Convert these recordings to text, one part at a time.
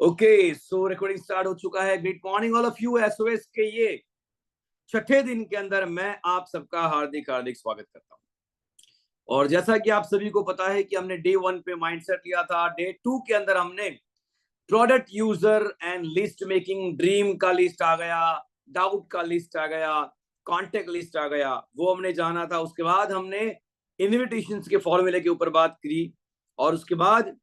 Okay, सो recording start हो चुका है। Good morning all of you. SOS के ये छठे दिन के अंदर मैं आप सबका हार्दिक हार्दिक स्वागत करता हूं। और जैसा कि आप सभी को पता है कि हमने डे 1 पे माइंडसेट लिया था, डे 2 के अंदर हमने product user and list making, dream का लिस्ट आ गया, डाउट का लिस्ट आ गया, कॉन्टेक्ट लिस्ट आ गया, वो हमने जाना था। उसके बाद हमने इन्विटेशंस के फॉर्मूले के ऊपर बात की और उसके बाद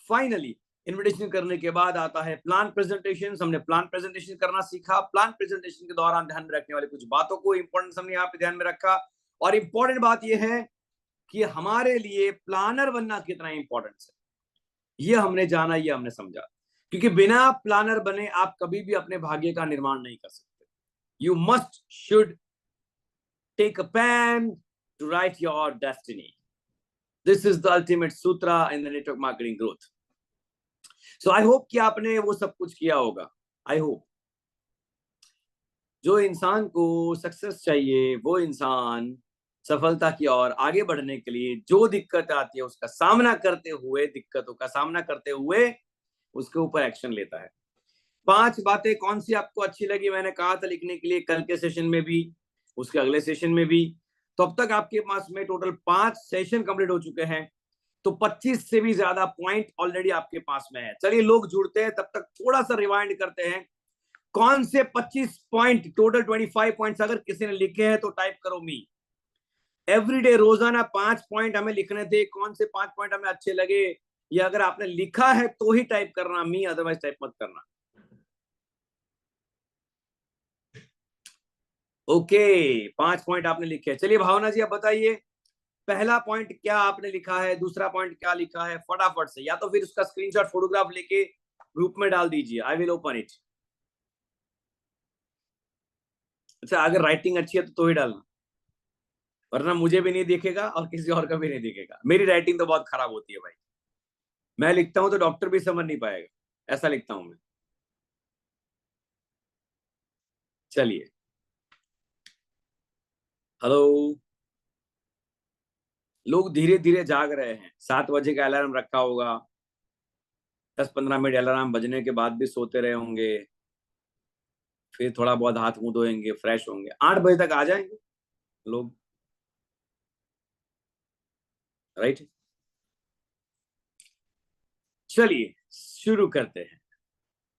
फाइनली इन्विटेशन करने के बाद आता है प्लान प्रेजेंटेशन। हमने प्लान प्रेजेंटेशन करना सीखा। प्लान प्रेजेंटेशन के दौरान ध्यान में रखने वाले कुछ बातों को इंपॉर्टेंस हमने यहाँ पे ध्यान में रखा। और इंपॉर्टेंट बात यह है कि हमारे लिए प्लानर बनना कितना इंपॉर्टेंट है, ये हमने जाना, ये हमने समझा। क्योंकि बिना प्लानर बने आप कभी भी अपने भाग्य का निर्माण नहीं कर सकते। You must should take a pen to write your destiny. This is the ultimate सूत्र in the network marketing growth. So I hope कि आपने वो सब कुछ किया होगा। आई होप जो इंसान को सक्सेस चाहिए, वो इंसान सफलता की ओर आगे बढ़ने के लिए जो दिक्कत आती है उसका सामना करते हुए, दिक्कतों का सामना करते हुए उसके ऊपर एक्शन लेता है। 5 बातें कौन सी आपको अच्छी लगी, मैंने कहा था लिखने के लिए, कल के सेशन में भी, उसके अगले सेशन में भी। तो अब तक आपके पास में टोटल 5 सेशन कंप्लीट हो चुके हैं, तो 25 से भी ज्यादा पॉइंट ऑलरेडी आपके पास में है। चलिए लोग जुड़ते हैं, तब तक थोड़ा सा रिवाइंड करते हैं। कौन से 25 पॉइंट, टोटल 25 पॉइंट्स अगर किसी ने लिखे हैं तो टाइप करो मी। एवरीडे रोजाना 5 पॉइंट हमें लिखने थे। कौन से 5 पॉइंट हमें अच्छे लगे, या अगर आपने लिखा है तो ही टाइप करना मी, अदरवाइज टाइप मत करना। ओके, 5 पॉइंट आपने लिखे। चलिए भावना जी आप बताइए, पहला पॉइंट क्या आपने लिखा है, दूसरा पॉइंट क्या लिखा है, फटाफट से, या तो फिर उसका स्क्रीनशॉट फोटोग्राफ लेके ग्रुप में डाल दीजिए। I will open it. अच्छा, अगर राइटिंग अच्छी है तो ही डालना, वरना मुझे भी नहीं दिखेगा और किसी और का भी नहीं दिखेगा। मेरी राइटिंग तो बहुत खराब होती है भाई, मैं लिखता हूं तो डॉक्टर भी समझ नहीं पाएगा, ऐसा लिखता हूं मैं। चलिए, हेलो, लोग धीरे धीरे जाग रहे हैं। 7 बजे का अलार्म रखा होगा, 10-15 मिनट अलार्म बजने के बाद भी सोते रहे होंगे, फिर थोड़ा बहुत हाथ मुंह धोएंगे, फ्रेश होंगे, 8 बजे तक आ जाएंगे लोग, राइट। चलिए शुरू करते हैं,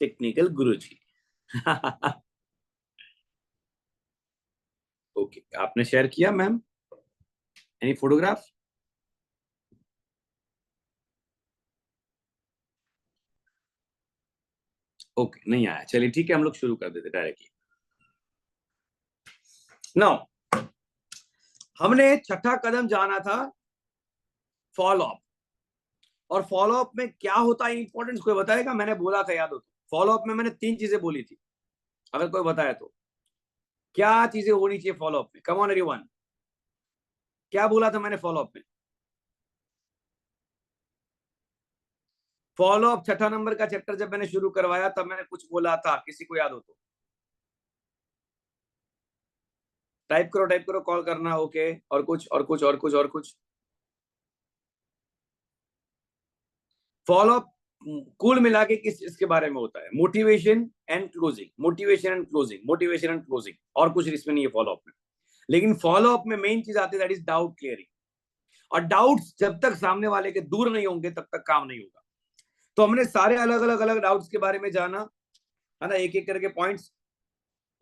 टेक्निकल गुरुजी। ओके, आपने शेयर किया मैम, एनी फोटोग्राफ? ओके, नहीं आया। चलिए ठीक है, हम लोग शुरू कर देते डायरेक्टली। नाउ हमने छठा कदम जाना था, फॉलो अप। और फॉलो अप में क्या होता है, इंपॉर्टेंस कोई बताएगा? मैंने बोला था, याद हो तो, फॉलो अप में मैंने 3 चीजें बोली थी, अगर कोई बताया तो। क्या चीजें होनी चाहिए फॉलो अप में? कम ऑन एवरीवन, क्या बोला था मैंने फॉलो अप में? फॉलो अप छठा नंबर का चैप्टर जब मैंने शुरू करवाया तब मैंने कुछ बोला था, किसी को याद हो तो टाइप करो, टाइप करो, कॉल करना। ओके, और कुछ, और कुछ, और कुछ, और कुछ? फॉलो अप कुल मिला के किस इसके बारे में होता है? Motivation and closing, motivation and closing, motivation and closing, और कुछ इसमें नहीं है फॉलो अप में। लेकिन फॉलो अप में मेन चीज आती है, दैट इज डाउट क्लियरिंग। और डाउट्स जब तक सामने वाले के दूर नहीं होंगे तब तक काम नहीं होगा। तो हमने सारे अलग अलग अलग डाउट्स के बारे में जाना है ना, एक एक करके पॉइंट्स।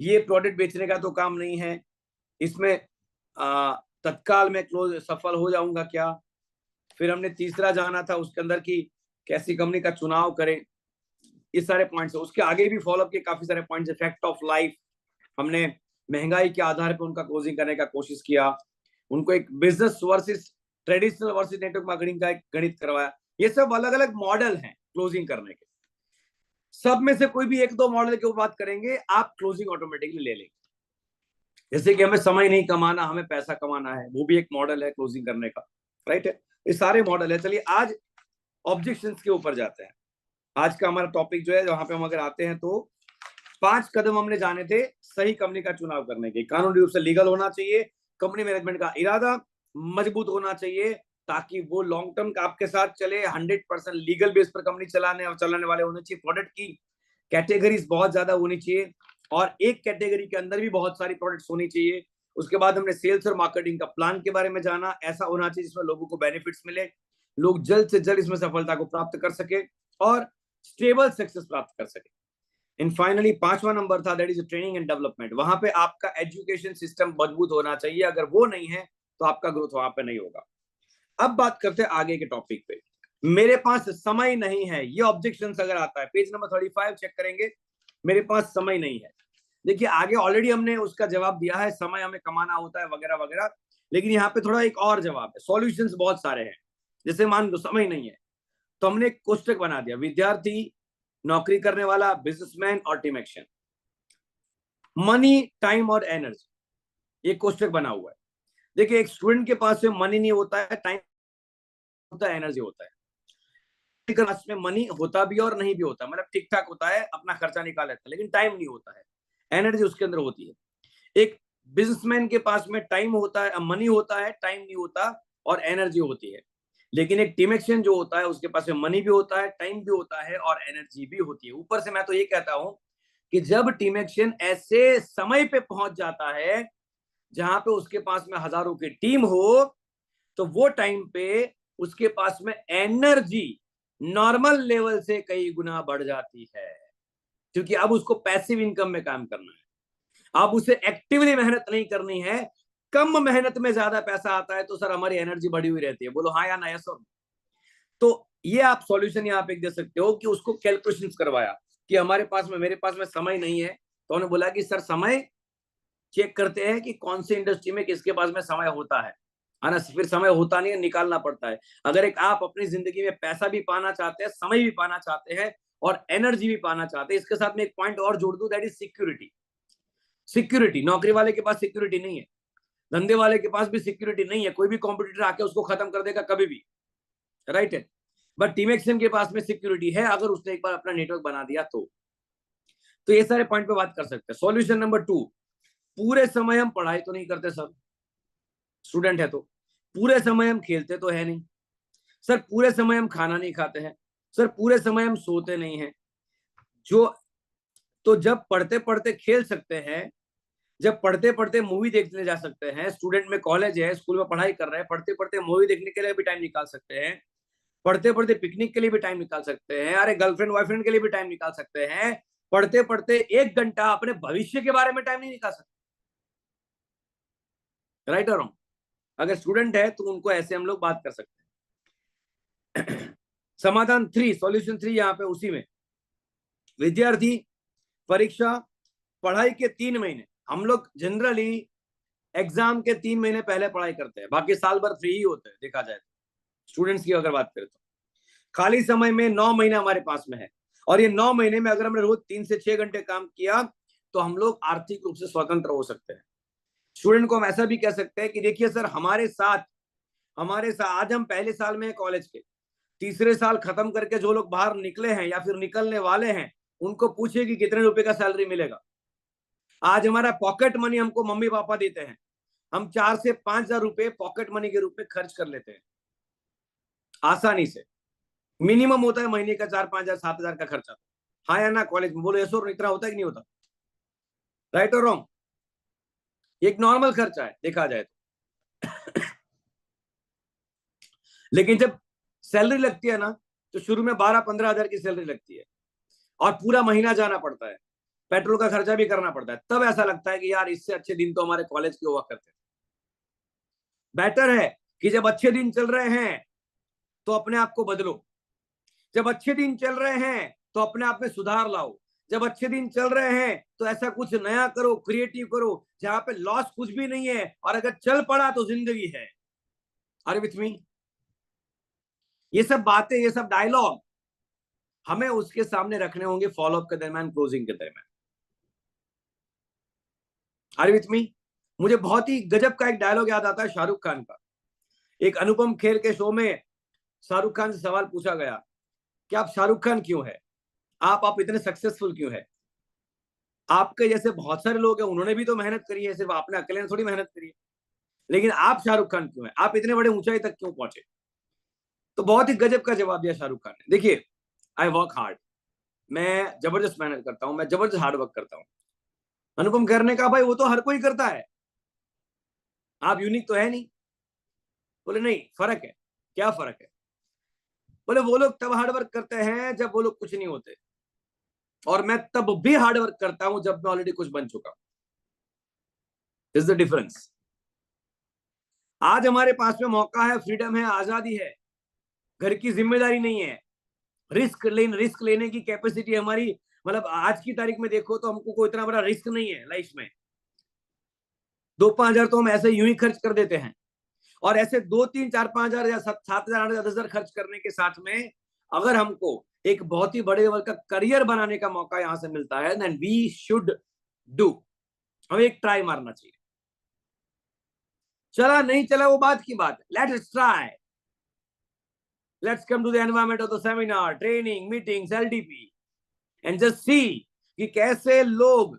ये प्रोडक्ट बेचने का तो काम नहीं है, इसमें तत्काल में क्लोज सफल हो जाऊंगा क्या? फिर हमने तीसरा जाना था उसके अंदर की कैसी कंपनी का चुनाव करें, ये सारे पॉइंट्स। उसके आगे भी फॉलोअप के काफी सारे पॉइंट्स, फैक्ट ऑफ लाइफ, हमने महंगाई के आधार पर उनका क्लोजिंग करने का कोशिश किया, उनको एक business versus traditional versus network marketing का एक गणित करवाया। ये सब अलग अलग मॉडल हैं क्लोजिंग करने के। सब में से कोई भी एक दो मॉडल के ऊपर बात करेंगे, आप क्लोजिंग ऑटोमेटिकली ले लेंगे। जैसे कि हमें समय नहीं कमाना, हमें पैसा कमाना है, वो भी एक मॉडल है क्लोजिंग करने का, राइट है। ये सारे मॉडल है। चलिए आज ऑब्जेक्शंस के ऊपर जाते हैं। आज का हमारा टॉपिक जो है, वहां पे हम अगर आते हैं तो 5 कदम हमने जाने थे सही कंपनी का चुनाव करने के। कानूनी रूप से लीगल होना चाहिए, कंपनी मैनेजमेंट का इरादा मजबूत होना चाहिए, ताकि वो लॉन्ग टर्म का आपके साथ चले। 100% लीगल बेस पर कंपनी चलाने वाले होने चाहिए। प्रोडक्ट की कैटेगरीज बहुत ज्यादा होनी चाहिए और एक कैटेगरी के अंदर भी बहुत सारी प्रोडक्ट्स होनी चाहिए। उसके बाद हमने सेल्स और मार्केटिंग का प्लान के बारे में जाना। ऐसा होना चाहिए जिसमें लोगों को बेनिफिट्स मिले, लोग जल्द से जल्द इसमें सफलता को प्राप्त कर सके और स्टेबल सक्सेस प्राप्त कर सके। एंड फाइनली 5वां नंबर था, that is training and development. वहां पे आपका एजुकेशन सिस्टम मजबूत होना चाहिए। अगर वो नहीं है तो आपका ग्रोथ वहां पे नहीं होगा। अब बात करते हैं आगे के टॉपिक पे। मेरे पास समय नहीं है, ये ऑब्जेक्शन अगर आता है, पेज नंबर 35 चेक करेंगे, मेरे पास समय नहीं है। देखिए आगे ऑलरेडी हमने उसका जवाब दिया है, समय हमें कमाना होता है वगैरह वगैरह, लेकिन यहाँ पे थोड़ा एक और जवाब है। सॉल्यूशंस बहुत सारे हैं। जैसे मान लो समय नहीं है तो हमने एक कोष्टक बना दिया, विद्यार्थी, नौकरी करने वाला, बिजनेसमैन और टीम एक्शन, मनी, टाइम और एनर्जी, ये कोष्टक बना हुआ है। देखिए एक स्टूडेंट के पास में मनी नहीं होता है, टाइम होता है, एनर्जी होता है। पास में मनी होता भी और नहीं भी होता, मतलब ठीक ठाक होता है, अपना खर्चा निकाल लेता है, लेकिन टाइम नहीं होता है, एनर्जी उसके अंदर होती है। एक बिजनेसमैन के पास में टाइम होता है, मनी होता है, टाइम नहीं होता और एनर्जी होती है। लेकिन एक टीम एक्शन जो होता है उसके पास में मनी भी होता है, टाइम भी होता है और एनर्जी भी होती है। ऊपर से मैं तो ये कहता हूं कि जब टीम एक्शन ऐसे समय पे पहुंच जाता है जहां पे उसके पास में हजारों की टीम हो, तो वो टाइम पे उसके पास में एनर्जी नॉर्मल लेवल से कई गुना बढ़ जाती है, क्योंकि अब उसको पैसिव इनकम में काम करना है। अब उसे एक्टिवली मेहनत नहीं करनी है। कम मेहनत में ज्यादा पैसा आता है तो सर हमारी एनर्जी बढ़ी हुई रहती है। बोलो हाँ या ना, यस और। तो ये आप सॉल्यूशन यहाँ पे दे सकते हो कि उसको कैलकुलेशन करवाया कि हमारे पास में, मेरे पास में समय नहीं है, तो उन्होंने बोला कि सर समय चेक करते हैं कि कौन सी इंडस्ट्री में किसके पास में समय होता है ना। फिर समय होता नहीं है, निकालना पड़ता है। अगर एक आप अपनी जिंदगी में पैसा भी पाना चाहते हैं, समय भी पाना चाहते हैं और एनर्जी भी पाना चाहते हैं, इसके साथ में एक पॉइंट और जोड़ दूं, दैट इज सिक्योरिटी। सिक्योरिटी, नौकरी वाले के पास सिक्योरिटी नहीं है, धंधे वाले के पास भी सिक्योरिटी नहीं है। कोई भी कॉम्पिटिटर आके उसको खत्म कर देगा कभी भी, राइट है। बट टीम एक्शन के पास में सिक्योरिटी है अगर उसने एक बार अपना नेटवर्क बना दिया तो ये सारे पॉइंट पे बात कर सकते हैं। सॉल्यूशन नंबर 2, पूरे समय हम पढ़ाई तो नहीं करते सर, स्टूडेंट है तो। पूरे समय हम खेलते तो है नहीं सर, पूरे समय हम खाना नहीं खाते हैं सर, पूरे समय हम सोते नहीं हैं। जो तो जब पढ़ते पढ़ते खेल सकते हैं, जब पढ़ते पढ़ते मूवी देखने जा सकते हैं, स्टूडेंट में कॉलेज है, स्कूल में पढ़ाई कर रहे हैं, पढ़ते पढ़ते मूवी देखने के लिए भी टाइम निकाल सकते हैं, पढ़ते पढ़ते पिकनिक के लिए भी टाइम निकाल सकते हैं, अरे गर्लफ्रेंड बॉयफ्रेंड के लिए भी टाइम निकाल सकते हैं। पढ़ते पढ़ते 1 घंटा अपने भविष्य के बारे में टाइम नहीं निकाल सकते, राइट और रॉन्ग। अगर स्टूडेंट है तो उनको ऐसे हम लोग बात कर सकते हैं। समाधान 3, सॉल्यूशन 3 यहाँ पे उसी में, विद्यार्थी, परीक्षा, पढ़ाई के 3 महीने, हम लोग जनरली एग्जाम के 3 महीने पहले पढ़ाई करते हैं, बाकी साल भर फ्री ही होते हैं देखा जाए तो। स्टूडेंट्स की अगर बात करें तो खाली समय में 9 महीने हमारे पास में है, और ये 9 महीने में अगर हमने रोज 3 से 6 घंटे काम किया तो हम लोग आर्थिक रूप से स्वतंत्र हो सकते हैं। स्टूडेंट को हम ऐसा भी कह सकते हैं कि देखिए सर, हमारे साथ आज हम पहले साल में कॉलेज के, तीसरे साल खत्म करके जो लोग बाहर निकले हैं या फिर निकलने वाले हैं, उनको पूछिए कि कितने रुपए का सैलरी मिलेगा। आज हमारा पॉकेट मनी हमको मम्मी पापा देते हैं, हम 4 से 5 हजार रुपए पॉकेट मनी के रूप में खर्च कर लेते हैं आसानी से। मिनिमम होता है महीने का 4-5 हजार 7 हजार का खर्चा। हाँ या ना, कॉलेज में बोलो ऐसा, इतना होता है कि नहीं होता, राइट और रॉन्ग। एक नॉर्मल खर्चा है देखा जाए तो। लेकिन जब सैलरी लगती है ना, तो शुरू में 12-15 हजार की सैलरी लगती है और पूरा महीना जाना पड़ता है, पेट्रोल का खर्चा भी करना पड़ता है, तब ऐसा लगता है कि यार इससे अच्छे दिन तो हमारे कॉलेज के हुआ करते थे। बेटर है कि जब अच्छे दिन चल रहे हैं तो अपने आप को बदलो, जब अच्छे दिन चल रहे हैं तो अपने आप में सुधार लाओ, जब अच्छे दिन चल रहे हैं तो ऐसा कुछ नया करो, क्रिएटिव करो जहां पे लॉस कुछ भी नहीं है, और अगर चल पड़ा तो जिंदगी है। Are with me? ये सब बातें, ये सब डायलॉग हमें उसके सामने रखने होंगे फॉलोअप के दरमियान, क्लोजिंग के दरमियान। Are with me? मुझे बहुत ही गजब का एक डायलॉग याद आता है शाहरुख खान का। एक अनुपम खेर के शो में शाहरुख खान से सवाल पूछा गया कि आप शाहरुख खान क्यों है, आप इतने सक्सेसफुल क्यों है? आपके जैसे बहुत सारे लोग हैं, उन्होंने भी तो मेहनत करी है, सिर्फ आपने अकेले ने थोड़ी मेहनत करी है। लेकिन आप शाहरुख खान क्यों हैं, आप इतने बड़े ऊंचाई तक क्यों पहुंचे? तो बहुत ही गजब का जवाब दिया शाहरुख खान ने। देखिए, आई वर्क हार्ड, मैं जबरदस्त मेहनत करता हूं, मैं जबरदस्त हार्ड वर्क करता हूं। अनुपम खेर ने कहा भाई वो तो हर कोई करता है, आप यूनिक तो है नहीं। बोले नहीं, फर्क है। क्या फर्क है? बोले वो लोग तब हार्ड वर्क करते हैं जब वो लोग कुछ नहीं होते, और मैं तब भी हार्ड वर्क करता हूं जब मैं ऑलरेडी कुछ बन चुका हूं। Is the difference. आज हमारे पास में मौका है, फ्रीडम है, आजादी है, घर की जिम्मेदारी नहीं है, रिस्क लेने की कैपेसिटी हमारी, मतलब आज की तारीख में देखो तो हमको कोई इतना बड़ा रिस्क नहीं है लाइफ में। 2-5 हजार तो हम ऐसे यूं ही खर्च कर देते हैं, और ऐसे 2-3-4-5 हजार या 7-7 हजार 8 हजार खर्च करने के साथ में अगर हमको एक बहुत ही बड़े लेवल का करियर बनाने का मौका यहां से मिलता है, देन वी शुड डू। हमें एक ट्राई मारना चाहिए। चला नहीं चला वो बात की बात, let's try. Let's come to the environment of the seminar, training, meetings, LDP, and just see कि कैसे लोग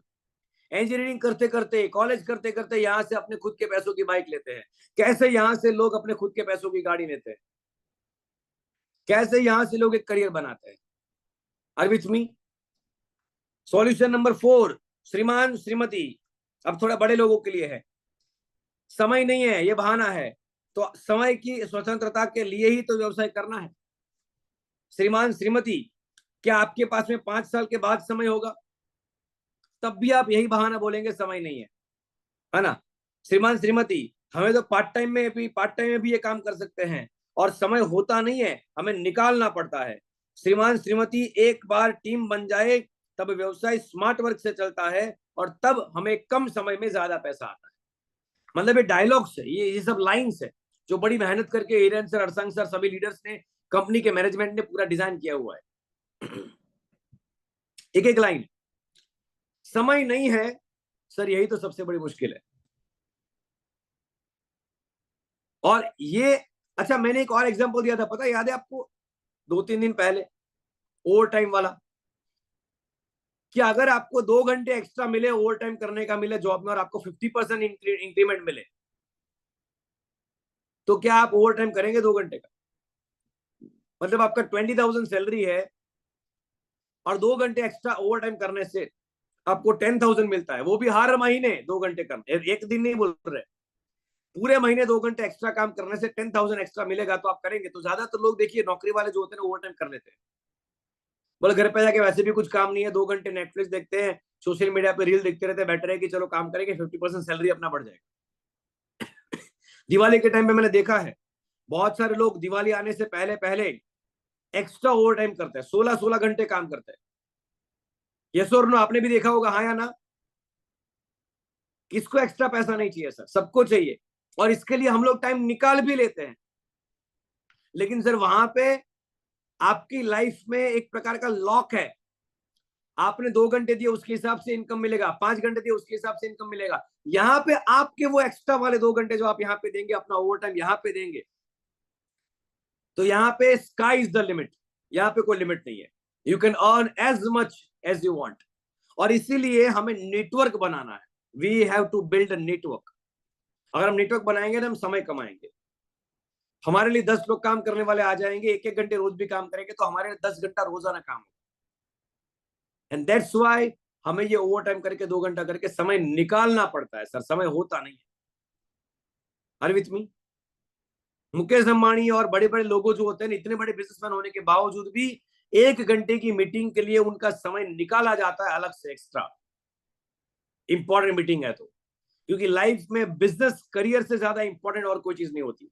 इंजीनियरिंग करते करते, कॉलेज करते करते यहां से अपने खुद के पैसों की बाइक लेते हैं, कैसे यहां से लोग अपने खुद के पैसों की गाड़ी लेते हैं, कैसे यहां से लोग एक करियर बनाते हैं। Are with me? Solution number 4, श्रीमान श्रीमती, अब थोड़ा बड़े लोगों के लिए है। समय नहीं है, ये बहाना है, तो समय की स्वतंत्रता के लिए ही तो व्यवसाय करना है। श्रीमान श्रीमती, क्या आपके पास में 5 साल के बाद समय होगा? तब भी आप यही बहाना बोलेंगे समय नहीं है ना? श्रीमान श्रीमती, हमें तो पार्ट टाइम में भी ये काम कर सकते हैं, और समय होता नहीं है, हमें निकालना पड़ता है। श्रीमान श्रीमती, एक बार टीम बन जाए तब व्यवसाय स्मार्ट वर्क से चलता है, और तब हमें कम समय में ज्यादा पैसा आता है। मतलब ये डायलॉग्स है, ये सब लाइन्स है जो बड़ी मेहनत करके हिरेन सर, अरसंग सर, सभी लीडर्स ने, कंपनी के मैनेजमेंट ने पूरा डिजाइन किया हुआ है। एक एक लाइन। समय नहीं है सर, यही तो सबसे बड़ी मुश्किल है। और ये, अच्छा मैंने एक और एग्जांपल दिया था, पता याद है आपको, 2-3 दिन पहले, ओवर टाइम वाला, कि अगर आपको 2 घंटे एक्स्ट्रा मिले, ओवर टाइम करने का मिले जॉब में, और आपको 50% इंक्रीमेंट मिले, तो क्या आप ओवर टाइम करेंगे 2 घंटे का? मतलब आपका 20,000 सैलरी है, और 2 घंटे एक्स्ट्रा ओवर टाइम करने से आपको 10,000 मिलता है, वो भी हर महीने 2 घंटे करने, एक दिन नहीं बोल रहे, पूरे महीने 2 घंटे एक्स्ट्रा काम करने से 10,000 एक्स्ट्रा मिलेगा, तो आप करेंगे? तो ज्यादातर लोग देखिए नौकरी वाले जो होते हैं ना, ओवर टाइम कर लेते हैं। बोले घर पे जाके वैसे भी कुछ काम नहीं है, 2 घंटे नेटफ्लिक्स देखते हैं, सोशल मीडिया पे रील देखते रहते हैं, बेटर है कि चलो काम करेंगे, 50% सैलरी अपना बढ़ जाएगा। दिवाली के टाइम पे मैंने देखा है, बहुत सारे लोग दिवाली आने से पहले पहले एक्स्ट्रा ओवर टाइम करते हैं, 16-16 घंटे काम करते हैं। यस और नो? आपने भी देखा होगा, हाँ या ना? किसको एक्स्ट्रा पैसा नहीं चाहिए सर? सबको चाहिए, और इसके लिए हम लोग टाइम निकाल भी लेते हैं। लेकिन सर वहां पे आपकी लाइफ में एक प्रकार का लॉक है, आपने 2 घंटे दिए उसके हिसाब से इनकम मिलेगा, 5 घंटे दिए उसके हिसाब से इनकम मिलेगा। यहाँ पे आपके वो एक्स्ट्रा वाले 2 घंटे जो आप यहाँ पे देंगे, अपना ओवर टाइम यहाँ पे देंगे, तो यहाँ पे स्काई इज द लिमिट, यहाँ पे कोई लिमिट नहीं है। You can earn as much as you want. और इसीलिए हमें नेटवर्क बनाना है, we have to build a network. अगर हम नेटवर्क बनाएंगे तो हम समय कमाएंगे, हमारे लिए 10 लोग काम करने वाले आ जाएंगे, 1-1 घंटे रोज भी काम करेंगे तो हमारे लिए 10 घंटा रोजाना काम होगा। एंड दैट्स व्हाई हमें ये ओवर टाइम करके 2 घंटा करके समय निकालना पड़ता है सर, समय होता नहीं है। Are with me? Mukesh Ambani और बड़े बड़े लोगों जो होते हैं, इतने बड़े बिजनेसमैन होने के बावजूद भी 1 घंटे की मीटिंग के लिए उनका समय निकाला जाता है अलग से एक्स्ट्रा, इंपॉर्टेंट मीटिंग है तो। क्योंकि लाइफ में बिजनेस करियर से ज्यादा इंपॉर्टेंट और कोई चीज नहीं होती।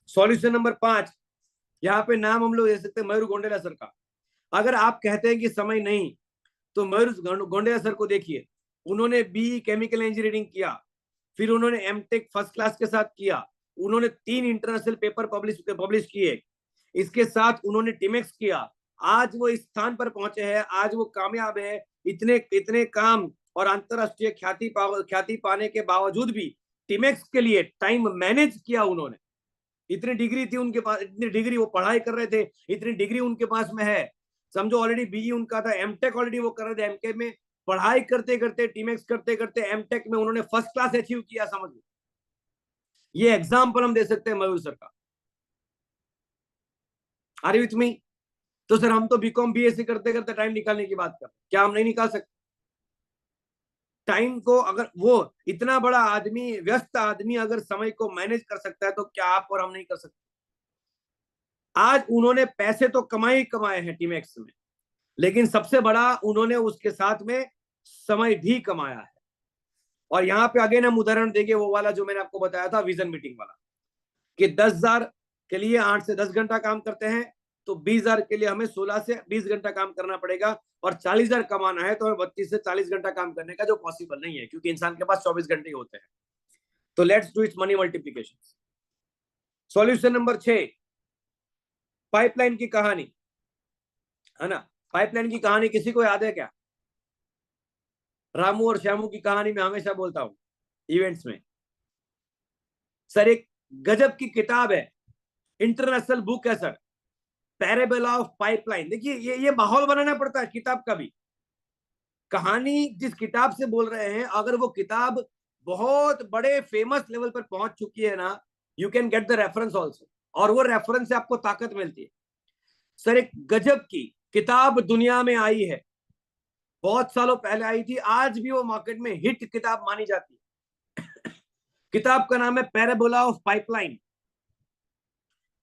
सॉल्यूशन नंबर 5, यहाँ पे नाम हम लोग दे सकते हैं मयूर गोंडेला सर का। अगर आप कहते हैं कि समय नहीं, तो मयूर गोंडेला सर को देखिए, उन्होंने बी केमिकल इंजीनियरिंग किया, फिर उन्होंने एमटेक फर्स्ट क्लास के साथ किया, उन्होंने 3 इंटरनेशनल पेपर पब्लिश किए, इसके साथ उन्होंने टिमेक्स किया, आज वो इस स्थान पर पहुंचे हैं, आज वो कामयाब है। इतने इतने काम और अंतरराष्ट्रीय ख्याति पाने के बावजूद भी टिमेक्स के लिए टाइम मैनेज किया उन्होंने। इतनी डिग्री थी उनके पास, इतनी डिग्री वो पढ़ाई कर रहे थे, इतनी डिग्री उनके पास में है, समझो ऑलरेडी बीई उनका था, एमटेक ऑलरेडी वो कर रहे थे, एमके में पढ़ाई करते करते, टीमेक्स करते करते एमटेक में उन्होंने फर्स्ट क्लास अचीव किया, समझ लो। ये एग्जाम्पल हम दे सकते हैं मयूर सर का। Are you with me? तो सर हम तो बीकॉम बीएससी करते करते टाइम निकालने की बात कर, क्या हम नहीं निकाल सकते टाइम को? अगर वो इतना बड़ा आदमी, व्यस्त आदमी अगर समय को मैनेज कर सकता है तो क्या आप और हम नहीं कर सकते? आज उन्होंने पैसे तो कमाए ही कमाए हैं टीमेक्स में, लेकिन सबसे बड़ा उन्होंने उसके साथ में समय भी कमाया है। और यहाँ पे अगेन हम उदाहरण देंगे वो वाला जो मैंने आपको बताया था, विजन मीटिंग वाला, कि 10,000 के लिए 8 से 10 घंटा काम करते हैं, तो 20,000 के लिए हमें 16 से 20 घंटा काम करना पड़ेगा। और 40,000 कमाना है तो हमें 32 से 40 घंटा काम करने का, जो पॉसिबल नहीं है क्योंकि इंसान के पास 24 घंटे ही होते हैं। तो let's do it's money multiplication. Solution number 6, pipeline की कहानी, है ना? पाइपलाइन की कहानी किसी को याद है क्या? रामू और श्यामू की कहानी मैं हमेशा बोलता हूं इवेंट्स में। सर एक गजब की किताब है, इंटरनेशनल बुक है सर, पैराबल ऑफ पाइपलाइन। देखिए ये माहौल बनाना पड़ता है किताब का भी। कहानी जिस किताब से बोल रहे हैं, अगर वो किताब बहुत बड़े फेमस लेवल पर पहुंच चुकी है ना, you can get the reference also, और वो रेफरेंस से आपको ताकत मिलती है। सर एक गजब की किताब दुनिया में आई है, बहुत सालों पहले आई थी, आज भी वो मार्केट में हिट किताब मानी जाती है। किताब का नाम है पैराबोला ऑफ पाइपलाइन।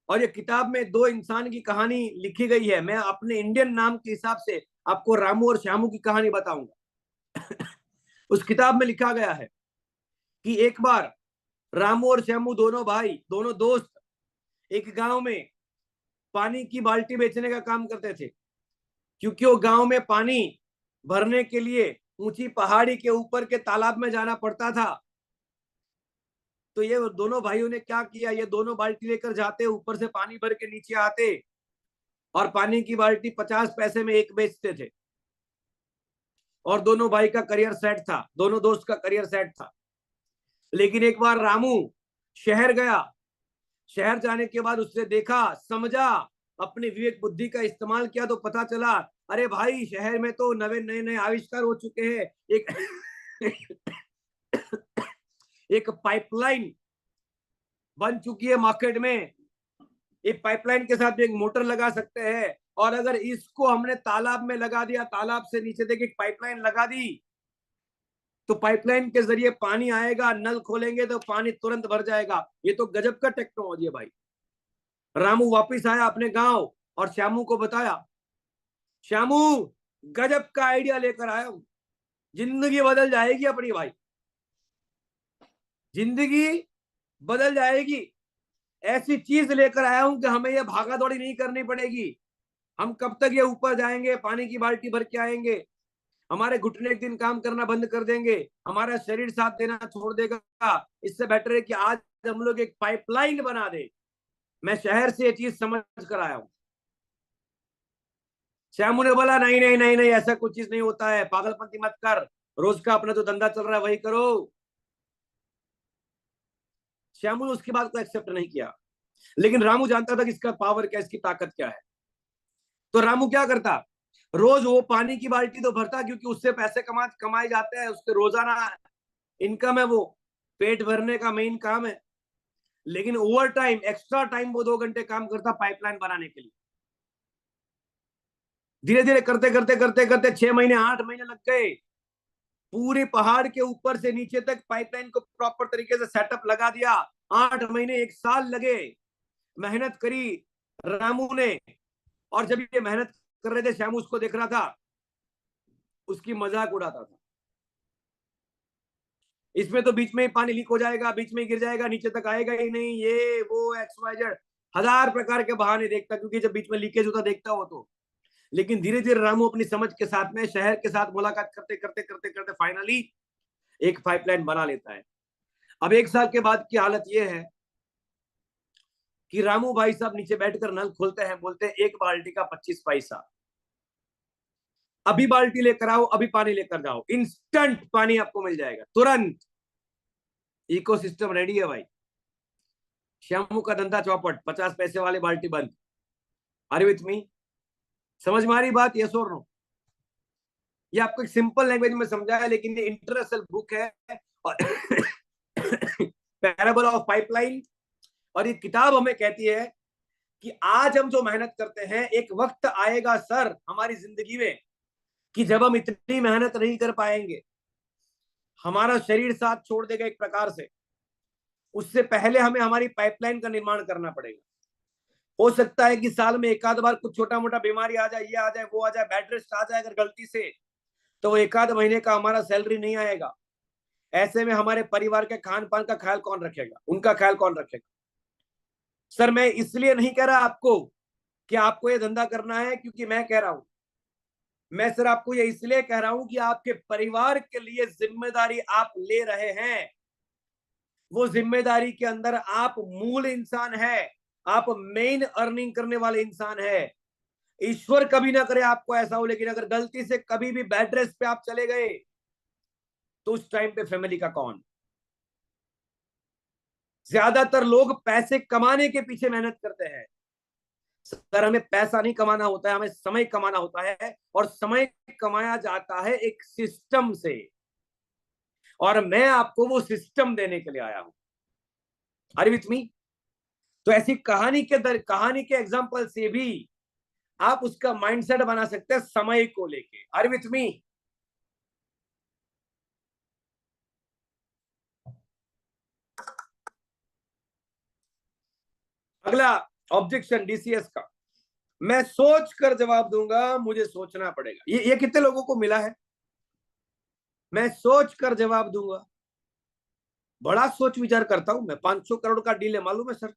और ये किताब में दो इंसान की कहानी लिखी गई है। मैं अपने इंडियन नाम के हिसाब से आपको रामू और श्यामू की कहानी बताऊंगा। उस किताब में लिखा गया है कि एक बार रामू और श्यामू दोनों भाई, दोनों दोस्त, एक गांव में पानी की बाल्टी बेचने का काम करते थे, क्योंकि वो गांव में पानी भरने के लिए ऊंची पहाड़ी के ऊपर के तालाब में जाना पड़ता था। तो ये दोनों भाइयों ने क्या किया, ये दोनों बाल्टी लेकर जाते, ऊपर से पानी भर के नीचे आते, और पानी की बाल्टी 50 पैसे में एक बेचते थे। और दोनों भाई का करियर सेट था, दोनों दोस्त का करियर सेट था। लेकिन एक बार रामू शहर गया, शहर जाने के बाद उसने देखा, समझा, अपनी विवेक बुद्धि का इस्तेमाल किया, तो पता चला अरे भाई शहर में तो नए नए नए आविष्कार हो चुके हैं। एक एक पाइपलाइन बन चुकी है मार्केट में। एक पाइपलाइन के साथ एक मोटर लगा सकते हैं, और अगर इसको हमने तालाब में लगा दिया, तालाब से नीचे देख एक पाइपलाइन लगा दी, तो पाइपलाइन के जरिए पानी आएगा, नल खोलेंगे तो पानी तुरंत भर जाएगा। ये तो गजब का टेक्नोलॉजी है भाई। रामू वापस आया अपने गांव और श्यामू को बताया, श्यामू गजब का आइडिया लेकर आया हूं, जिंदगी बदल जाएगी अपनी भाई, जिंदगी बदल जाएगी। ऐसी चीज लेकर आया हूं कि हमें ये भागा दौड़ी नहीं करनी पड़ेगी। हम कब तक ये ऊपर जाएंगे, पानी की बाल्टी भर के आएंगे, हमारे घुटने एक दिन काम करना बंद कर देंगे, हमारा शरीर साथ देना छोड़ देगा। इससे बेटर है कि आज हम लोग एक पाइपलाइन बना दे। मैं शहर से ये चीज समझ कर आया हूं। श्यामू ने बोला नहीं नहीं नहीं नहीं, ऐसा कुछ चीज नहीं होता है, पागलपंती मत कर, रोज का अपना जो धंधा चल रहा है वही करो। श्यामू ने उसकी बात को एक्सेप्ट नहीं किया, लेकिन रामू जानता था कि इसका पावर क्या, इसकी ताकत क्या है। तो रामू क्या करता, रोज वो पानी की बाल्टी तो भरता, क्योंकि उससे पैसे कमाए जाते हैं, उसके रोजाना इनकम है, वो पेट भरने का मेन काम है। लेकिन ओवर टाइम, एक्स्ट्रा टाइम वो 2 घंटे काम करता पाइपलाइन बनाने के लिए। धीरे धीरे करते करते करते करते 6 महीने 8 महीने लग गए। पूरे पहाड़ के ऊपर से नीचे तक पाइपलाइन को प्रॉपर तरीके से सेटअप लगा दिया। 8 महीने 1 साल लगे, मेहनत करी रामू ने। और जब ये मेहनत कर रहे थे, श्यामू उसको देख रहा था, उसकी मजाक उड़ाता था। इसमें तो बीच में ही पानी लीक हो जाएगा, बीच में ही गिर जाएगा, नीचे तक आएगा ही नहीं, ये वो एक्स वाई जेड, हजार प्रकार के बहाने देखता, क्योंकि जब बीच में लीकेज होता देखता हो तो। लेकिन धीरे धीरे रामू अपनी समझ के साथ में शहर के साथ मुलाकात करते करते करते करते फाइनली एक पाइपलाइन बना लेता है। अब 1 साल के बाद की हालत यह है कि रामू भाई साहब नीचे बैठकर नल खोलते हैं, बोलते हैं 1 बाल्टी का 25 पैसा, अभी बाल्टी लेकर आओ, अभी पानी लेकर जाओ, इंस्टेंट पानी आपको मिल जाएगा तुरंत। इकोसिस्टम रेडी है भाई। श्यामू का धंधा चौपट, 50 पैसे वाली बाल्टी बंद। Are you with me? समझ में आ रही बात? यस और नो? ये आपको एक सिंपल लैंग्वेज में समझाया, लेकिन ये इंटरनेशनल बुक है और पैराबल ऑफ पाइपलाइन। और ये किताब हमें कहती है कि आज हम जो मेहनत करते हैं, एक वक्त आएगा सर हमारी जिंदगी में कि जब हम इतनी मेहनत नहीं कर पाएंगे, हमारा शरीर साथ छोड़ देगा एक प्रकार से। उससे पहले हमें हमारी पाइपलाइन का निर्माण करना पड़ेगा। हो सकता है कि साल में एक आध बार कुछ छोटा मोटा बीमारी आ जाए, ये आ जाए, वो आ जाए, बेड रेस्ट आ जाए अगर गलती से, तो वो एक आध महीने का हमारा सैलरी नहीं आएगा। ऐसे में हमारे परिवार के खान पान का ख्याल कौन रखेगा, उनका ख्याल कौन रखेगा? सर मैं इसलिए नहीं कह रहा आपको कि आपको ये धंधा करना है क्योंकि मैं कह रहा हूं, मैं सर आपको ये इसलिए कह रहा हूं कि आपके परिवार के लिए जिम्मेदारी आप ले रहे हैं। वो जिम्मेदारी के अंदर आप मूल इंसान है, आप मेन अर्निंग करने वाले इंसान है। ईश्वर कभी ना करे आपको ऐसा हो, लेकिन अगर गलती से कभी भी बेड रेस्ट पे आप चले गए तो उस टाइम पे फैमिली का कौन? ज्यादातर लोग पैसे कमाने के पीछे मेहनत करते हैं। सर हमें पैसा नहीं कमाना होता है, हमें समय कमाना होता है, और समय कमाया जाता है एक सिस्टम से, और मैं आपको वो सिस्टम देने के लिए आया हूं। Are with me? तो ऐसी कहानी के एग्जांपल से भी आप उसका माइंडसेट बना सकते हैं समय को लेके। Are with me? अगला ऑब्जेक्शन डीसीएस का, मैं सोच कर जवाब दूंगा, मुझे सोचना पड़ेगा। ये कितने लोगों को मिला है? मैं सोच कर जवाब दूंगा, बड़ा सोच विचार करता हूं मैं। 500 करोड़ का डील है, मालूम है सर?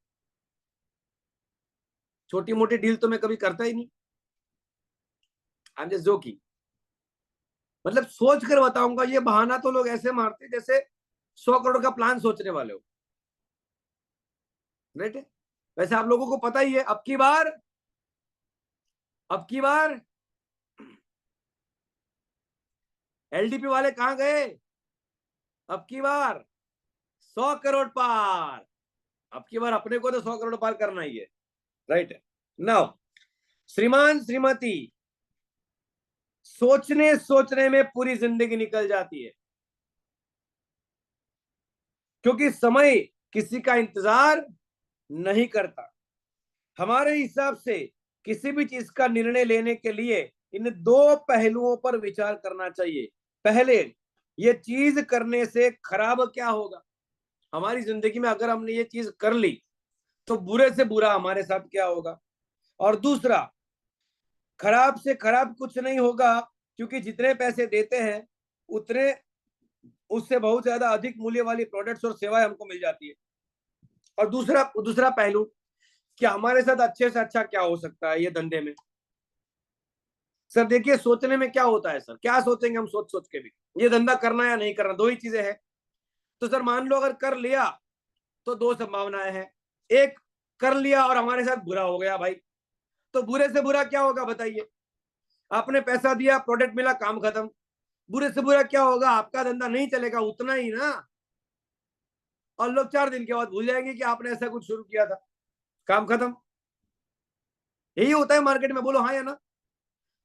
छोटी मोटी डील तो मैं कभी करता ही नहीं। I am just joking. मतलब सोच कर बताऊंगा, ये बहाना तो लोग ऐसे मारते जैसे 100 करोड़ का प्लान सोचने वाले हो। राइट है? वैसे आप लोगों को पता ही है, अब की बार एलडीपी वाले कहां गए? अब की बार 100 करोड़ पार। अब की बार अपने को तो 100 करोड़ पार करना ही है। राइट है? नाउ श्रीमान श्रीमती, सोचने सोचने में पूरी जिंदगी निकल जाती है, क्योंकि समय किसी का इंतजार नहीं करता। हमारे हिसाब से किसी भी चीज का निर्णय लेने के लिए इन दो पहलुओं पर विचार करना चाहिए। पहले, ये चीज करने से खराब क्या होगा हमारी जिंदगी में? अगर हमने ये चीज कर ली तो बुरे से बुरा हमारे साथ क्या होगा? और दूसरा, खराब से खराब कुछ नहीं होगा, क्योंकि जितने पैसे देते हैं उतने उससे बहुत ज्यादा अधिक मूल्य वाली प्रोडक्ट्स और सेवाएं हमको मिल जाती है। और दूसरा दूसरा पहलू, कि हमारे साथ अच्छे से अच्छा क्या हो सकता है ये धंधे में? सर देखिए, सोचने में क्या होता है सर, क्या सोचेंगे हम सोच सोच के भी? ये धंधा करना या नहीं करना, दो ही चीजें हैं। तो सर मान लो अगर कर लिया तो दो संभावनाएं हैं। एक, कर लिया और हमारे साथ बुरा हो गया भाई, तो बुरे से बुरा क्या होगा बताइए? आपने पैसा दिया, प्रोडक्ट मिला, काम खत्म। बुरे से बुरा क्या होगा? आपका धंधा नहीं चलेगा, उतना ही ना, और लोग 4 दिन के बाद भूल जाएंगे कि आपने ऐसा कुछ शुरू किया था, काम खत्म। यही होता है मार्केट में, बोलो हाँ या ना?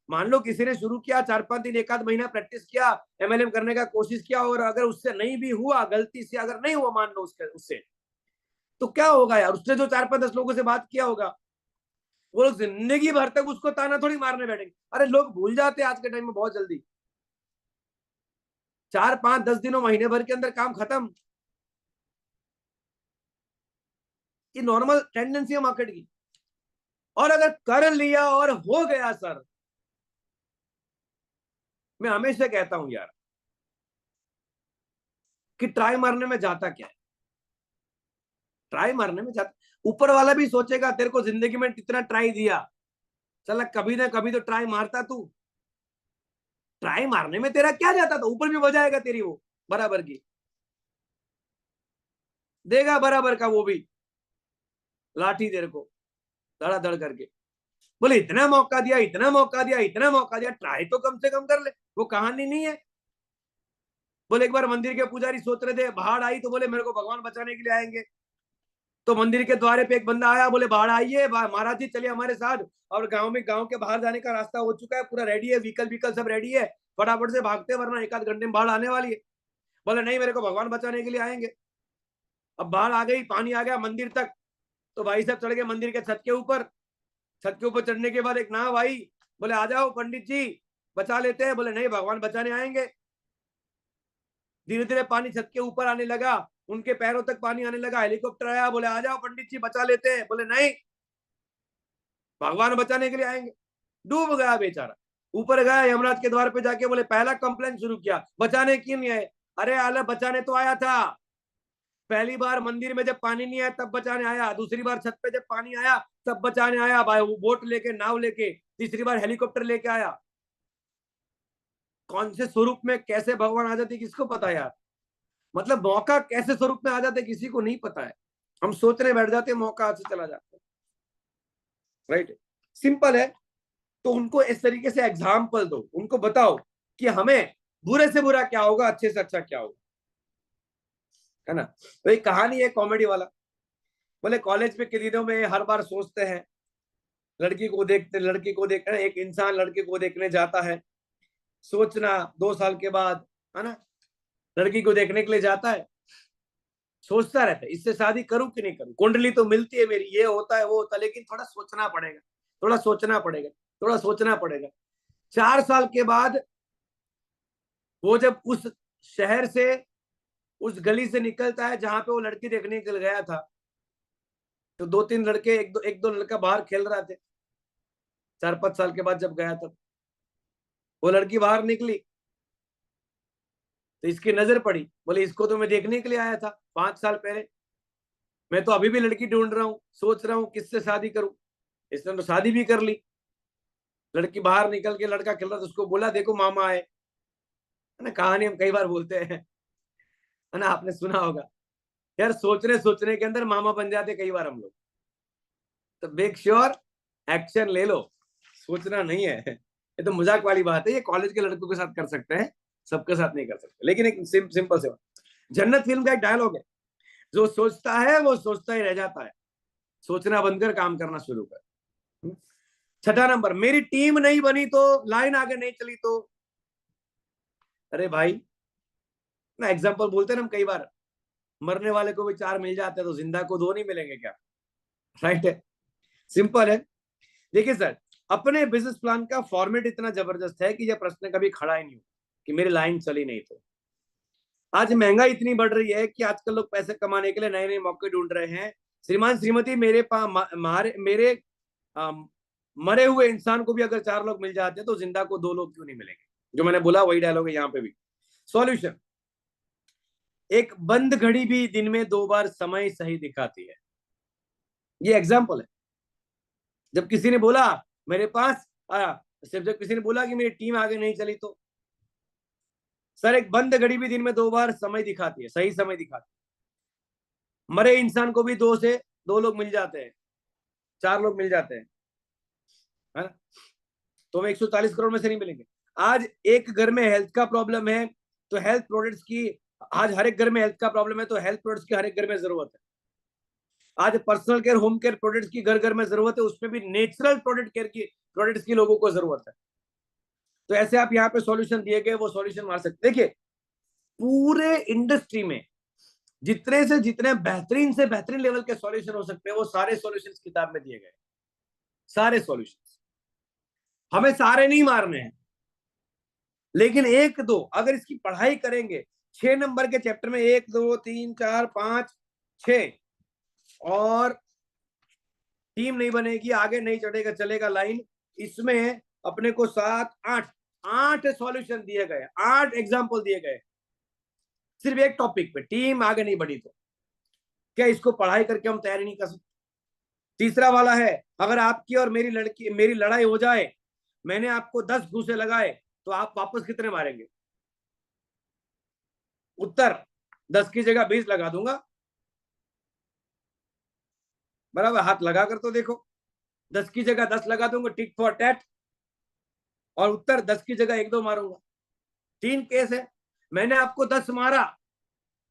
मान लो किसी ने शुरू किया, 4-5 दिन, एक आध महीना प्रैक्टिस किया, एमएलएम करने का कोशिश किया, और अगर उससे नहीं भी हुआ, गलती से अगर नहीं हुआ मान लो उससे, तो क्या होगा यार? उसने जो 4-5-10 लोगों से बात किया होगा, वो लोग जिंदगी भर तक उसको ताना थोड़ी मारने बैठेंगे। अरे लोग भूल जाते हैं आज के टाइम में बहुत जल्दी। 4-5-10 दिनों, महीने भर के अंदर काम खत्म। ये नॉर्मल टेंडेंसी है मार्केट की। और अगर कर लिया और हो गया सर, मैं हमेशा कहता हूं यार कि ट्राई मारने में जाता क्या है? ट्राई मारने में जाता, ऊपर वाला भी सोचेगा तेरे को जिंदगी में इतना ट्राई दिया, चला कभी ना कभी तो ट्राई मारता तू। ट्राई मारने में तेरा क्या जाता था? ऊपर भी बजाएगा तेरी वो बराबर की, देगा बराबर का वो भी लाठी तेरे को धड़ाधड़ करके। बोले इतना मौका दिया, इतना मौका दिया, इतना मौका दिया, ट्राई तो कम से कम कर ले। वो कहानी नहीं है। बोले एक बार मंदिर के पुजारी सोच रहे थे, बाढ़ आई तो बोले मेरे को भगवान बचाने के लिए आएंगे। तो मंदिर के द्वारे पे एक बंदा आया, बोले बाढ़ आई है महाराज जी चलिए हमारे साथ, और गांव के बाहर जाने का रास्ता हो चुका है, पूरा रेडी है, व्हीकल व्हीकल सब रेडी है, फटाफट से भागते वरना एक आध घंटे में बाढ़ आने वाली है। बोले नहीं, मेरे को भगवान बचाने के लिए आएंगे। अब बाढ़ आ गई, पानी आ गया मंदिर तक, तो भाई साहब चढ़ गए मंदिर के छत के ऊपर। छत के ऊपर चढ़ने के बाद एक नाव आई, बोले आ जाओ पंडित जी बचा लेते हैं। बोले नहीं, भगवान बचाने आएंगे। धीरे धीरे पानी छत के ऊपर आने लगा, उनके पैरों तक पानी आने लगा। हेलीकॉप्टर आया, बोले आ जाओ पंडित जी बचा लेते हैं। बोले नहीं, भगवान बचाने के लिए आएंगे। डूब गया बेचारा। ऊपर गया यमराज के द्वार पे जाके बोले पहला कंप्लेंट शुरू किया, बचाने क्यों नहीं आए? अरे आला बचाने तो आया था, पहली बार मंदिर में जब पानी नहीं आया तब बचाने आया, दूसरी बार छत पे जब पानी आया तब बचाने आया, बोट लेके नाव लेके, तीसरी बार हेलीकॉप्टर लेके आया। कौन से स्वरूप में कैसे भगवान आ जाते किसको पता यार। मतलब मौका कैसे स्वरूप में आ जाते किसी को नहीं पता है। हम सोचने बैठ जाते मौका हाथ से चला जाता है। राइट, सिंपल है। तो उनको इस तरीके से एग्जाम्पल दो, उनको बताओ कि हमें बुरे से बुरा क्या होगा, अच्छे से अच्छा क्या होगा, है ना। तो एक कहानी है कॉमेडी वाला। बोले कॉलेज में के दिनों में हर बार सोचते हैं, लड़की को देखते एक इंसान लड़के को देखने जाता है, सोचना 2 साल के बाद, है ना, लड़की को देखने के लिए जाता है, सोचता रहता है इससे शादी करूं कि नहीं करूं, कुंडली तो मिलती है मेरी, ये होता है वो होता है, लेकिन थोड़ा सोचना पड़ेगा, थोड़ा सोचना पड़ेगा, थोड़ा सोचना पड़ेगा। 4 साल के बाद वो जब उस शहर से, उस गली से निकलता है जहां पे वो लड़की देखने के लिए गया था, तो 2-3 लड़के, एक दो लड़का बाहर खेल रहे थे। 4-5 साल के बाद जब गया तब वो लड़की बाहर निकली, तो इसकी नजर पड़ी। बोले इसको तो मैं देखने के लिए आया था 5 साल पहले, मैं तो अभी भी लड़की ढूंढ रहा हूँ, सोच रहा हूँ किससे शादी करूं। इसने तो शादी भी कर ली। लड़की बाहर निकल के, लड़का खेल रहा था, उसको बोला देखो मामा आए, है ना, कहानी हम कई बार बोलते हैं, है ना, आपने सुना होगा यार। सोचने सोचने के अंदर मामा बन जाते कई बार हम लोग। तो मेक श्योर एक्शन ले लो, सोचना नहीं है। ये तो मजाक वाली बात है, ये कॉलेज के लड़कों के साथ कर सकते हैं, सबके साथ नहीं कर सकते। लेकिन एक सिंपल से बात, जन्नत फिल्म का एक डायलॉग है, जो सोचता है वो सोचता ही रह जाता है, सोचना बंद कर काम करना शुरू कर। 6 नंबर, मेरी टीम नहीं बनी तो, लाइन आगे नहीं चली तो। अरे भाई ना, एग्जाम्पल बोलते हैं ना हम कई बार, मरने वाले को भी 4 मिल जाते हैं तो जिंदा को 2 नहीं मिलेंगे क्या? राइट है, सिंपल है। देखिए सर, अपने बिजनेस प्लान का फॉर्मेट इतना जबरदस्त है कि यह प्रश्न कभी खड़ा ही नहीं हो कि मेरी लाइन चली नहीं तो। आज महंगाई इतनी बढ़ रही है कि आजकल लोग पैसे कमाने के लिए नए नए मौके ढूंढ रहे हैं। श्रीमान श्रीमती, मेरे पास मेरे मरे हुए इंसान को भी अगर 4 लोग मिल जाते हैं तो जिंदा को 2 लोग क्यों नहीं मिलेंगे? जो मैंने बोला वही डायलॉग है यहाँ पे भी। सॉल्यूशन, एक बंद घड़ी भी दिन में 2 बार समय सही दिखाती है। ये एग्जाम्पल है। जब किसी ने बोला मेरे पास सिर्फ जब किसी ने बोला कि मेरी टीम आगे नहीं चली तो, सर एक बंद घड़ी भी दिन में 2 बार समय दिखाती है, सही समय दिखाती है। मरे इंसान को भी 2 लोग मिल जाते हैं, 4 लोग मिल जाते हैं, है ना। तो हमें 140 करोड़ में से नहीं मिलेंगे। आज एक घर में हेल्थ का प्रॉब्लम है तो हेल्थ प्रोडक्ट्स की, आज हर एक घर में हेल्थ का प्रॉब्लम है तो हेल्थ प्रोडक्ट्स की हर एक घर में जरूरत है। आज personal care, home care products की घर घर में जरूरत है, उसमें भी नेचुरल प्रोडक्ट्स की लोगों को जरूरत है। तो ऐसे आप यहाँ पे सॉल्यूशन दिए गए, वो सॉल्यूशन मार सकते। देखिए पूरे इंडस्ट्री में जितने से जितने बेहतरीन से बेहतरीन लेवल के सॉल्यूशन हो सकते हैं वो सारे सॉल्यूशन किताब में दिए गए, सारे सॉल्यूशन। हमें सारे नहीं मारने हैं, लेकिन 1-2 अगर इसकी पढ़ाई करेंगे, 6 नंबर के चैप्टर में 1 2 3 4 5 6, और टीम नहीं बनेगी, आगे नहीं चढ़ेगा चलेगा लाइन, इसमें अपने को 7-8 सॉल्यूशन दिए गए, 8 एग्जाम्पल दिए गए, सिर्फ एक टॉपिक पे, टीम आगे नहीं बढ़ी तो। क्या इसको पढ़ाई करके हम तैयारी नहीं कर सकते? तीसरा वाला है, अगर आपकी और मेरी लड़ाई हो जाए, मैंने आपको 10 घूंसे लगाए तो आप वापस कितने मारेंगे? उत्तर, 10 की जगह 20 लगा दूंगा। बराबर, हाथ लगा कर तो देखो, 10 की जगह 10 लगा दूंगा, टिक फॉर टैट। और उत्तर, 10 की जगह 1-2 मारूंगा। 3 केस है, मैंने आपको 10 मारा,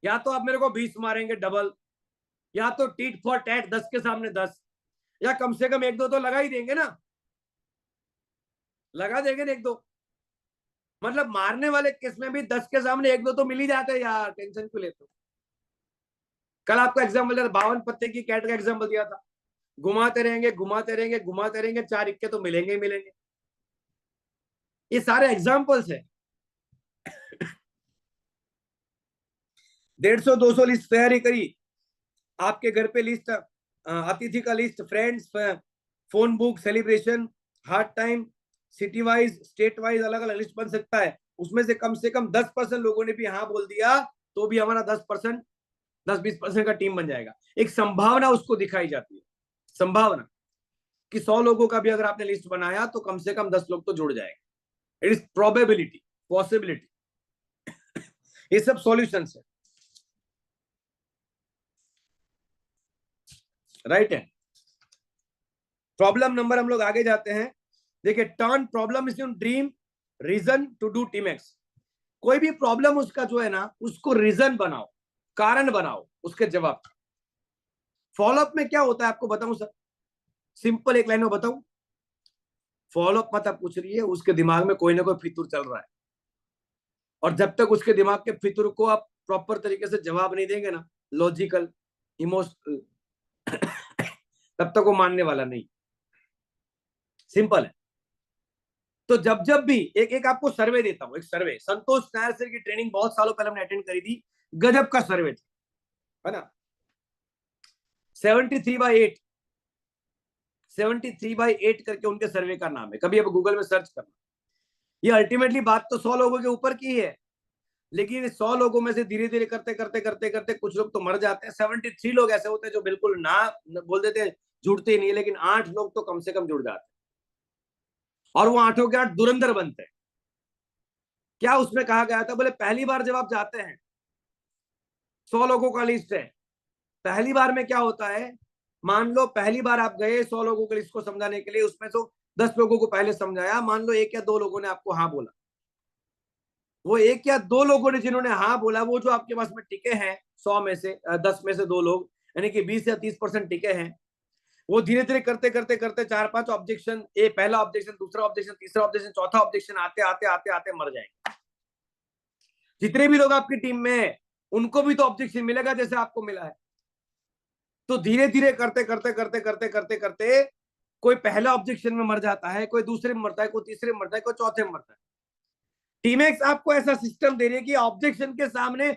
या तो आप मेरे को 20 मारेंगे डबल, या तो टीट फॉर टैट 10 के सामने 10, या कम से कम 1-2 तो लगा ही देंगे ना, लगा देंगे ना 1-2। मतलब मारने वाले केस में भी 10 के सामने 1-2 तो मिल ही जाते हैं यार, टेंशन क्यों लेते हो। कल आपको एग्जाम्पल दिया, 52 पत्ते की कैट का एग्जाम्पल दिया था। घुमाते रहेंगे घुमाते रहेंगे घुमाते रहेंगे, 4 इक्के तो मिलेंगे ही मिलेंगे। ये सारे एग्जाम्पल्स है। 150-200 लिस्ट तैयारी करी, आपके घर पे लिस्ट, अतिथि का list, friends, phone book, celebration, hard time, city wise, state wise अलग अलग लिस्ट बन सकता है। उसमें से कम 10% लोगों ने भी हाँ बोल दिया तो भी हमारा 10%, 10-20% का टीम बन जाएगा। एक संभावना उसको दिखाई जाती है, संभावना कि 100 लोगों का भी अगर आपने लिस्ट बनाया तो कम से कम 10 लोग तो जुड़ जाएंगे। It is probability, possibility. ये सब सॉल्यूशंस है, राइट है। प्रॉब्लम नंबर, हम लोग आगे जाते हैं। देखिए, turn problem is dream reason to do team X. कोई भी प्रॉब्लम उसका जो है ना, उसको रीजन बनाओ, कारण बनाओ उसके जवाब का। फॉलोअप में क्या होता है आपको बताऊं सर, सिंपल एक लाइन में बताऊं। फॉलोअप मतलब पूछ रही है, उसके दिमाग में कोई ना कोई फितूर चल रहा है, और जब तक उसके दिमाग के फितूर को आप प्रॉपर तरीके से जवाब नहीं देंगे ना, लॉजिकल, इमोशनल, तब तक वो मानने वाला नहीं। सिंपल है। तो जब जब भी एक एक आपको सर्वे देता हूं, एक सर्वे, संतोष नायर सर की ट्रेनिंग बहुत सालों पहले हमने अटेंड करी थी, गजब का सर्वे था, है ना। 73/8, 73/8 करके उनके सर्वे का नाम है, कभी अब गूगल में सर्च करना। ये अल्टीमेटली बात तो 100 लोगों के ऊपर की है, लेकिन 100 लोगों में से धीरे धीरे करते करते करते करते कुछ लोग तो मर जाते हैं। 73 लोग ऐसे होते हैं जो बिल्कुल ना बोल देते हैं, जुड़ते नहीं, लेकिन 8 लोग तो कम से कम जुड़ जाते हैं, और वो 8 के 8 धुरंधर बनते हैं। क्या उसमें कहा गया था, बोले पहली बार जब आप जाते हैं, 100 लोगों का लिस्ट है, पहली बार में क्या होता है, मान लो पहली बार आप गए 100 लोगों के लिस्ट को समझाने के लिए, उसमें तो 10 लोगों को पहले समझाया, मान लो 1 या 2 लोगों ने आपको हाँ बोला, वो 1 या 2 लोगों ने जिन्होंने हाँ बोला, वो जो आपके पास में टिके हैं 100 में से 10 में से 2 लोग, यानी कि 20 या 30% टिके हैं, वो धीरे धीरे करते करते करते 4-5 ऑब्जेक्शन, ये पहला ऑब्जेक्शन, दूसरा ऑब्जेक्शन, तीसरा ऑब्जेक्शन, चौथा ऑब्जेक्शन आते आते आते आते मर जाएंगे। जितने भी लोग आपकी टीम में है, उनको भी तो ऑब्जेक्शन मिलेगा जैसे आपको मिला है। तो धीरे धीरे करते करते करते करते करते करते कोई पहला ऑब्जेक्शन में मर जाता है, कोई दूसरे में मरता है, कोई तीसरे में मरता है, कोई चौथे में मरता है। टीमएक्स आपको ऐसा सिस्टम दे रही है कि ऑब्जेक्शन के सामने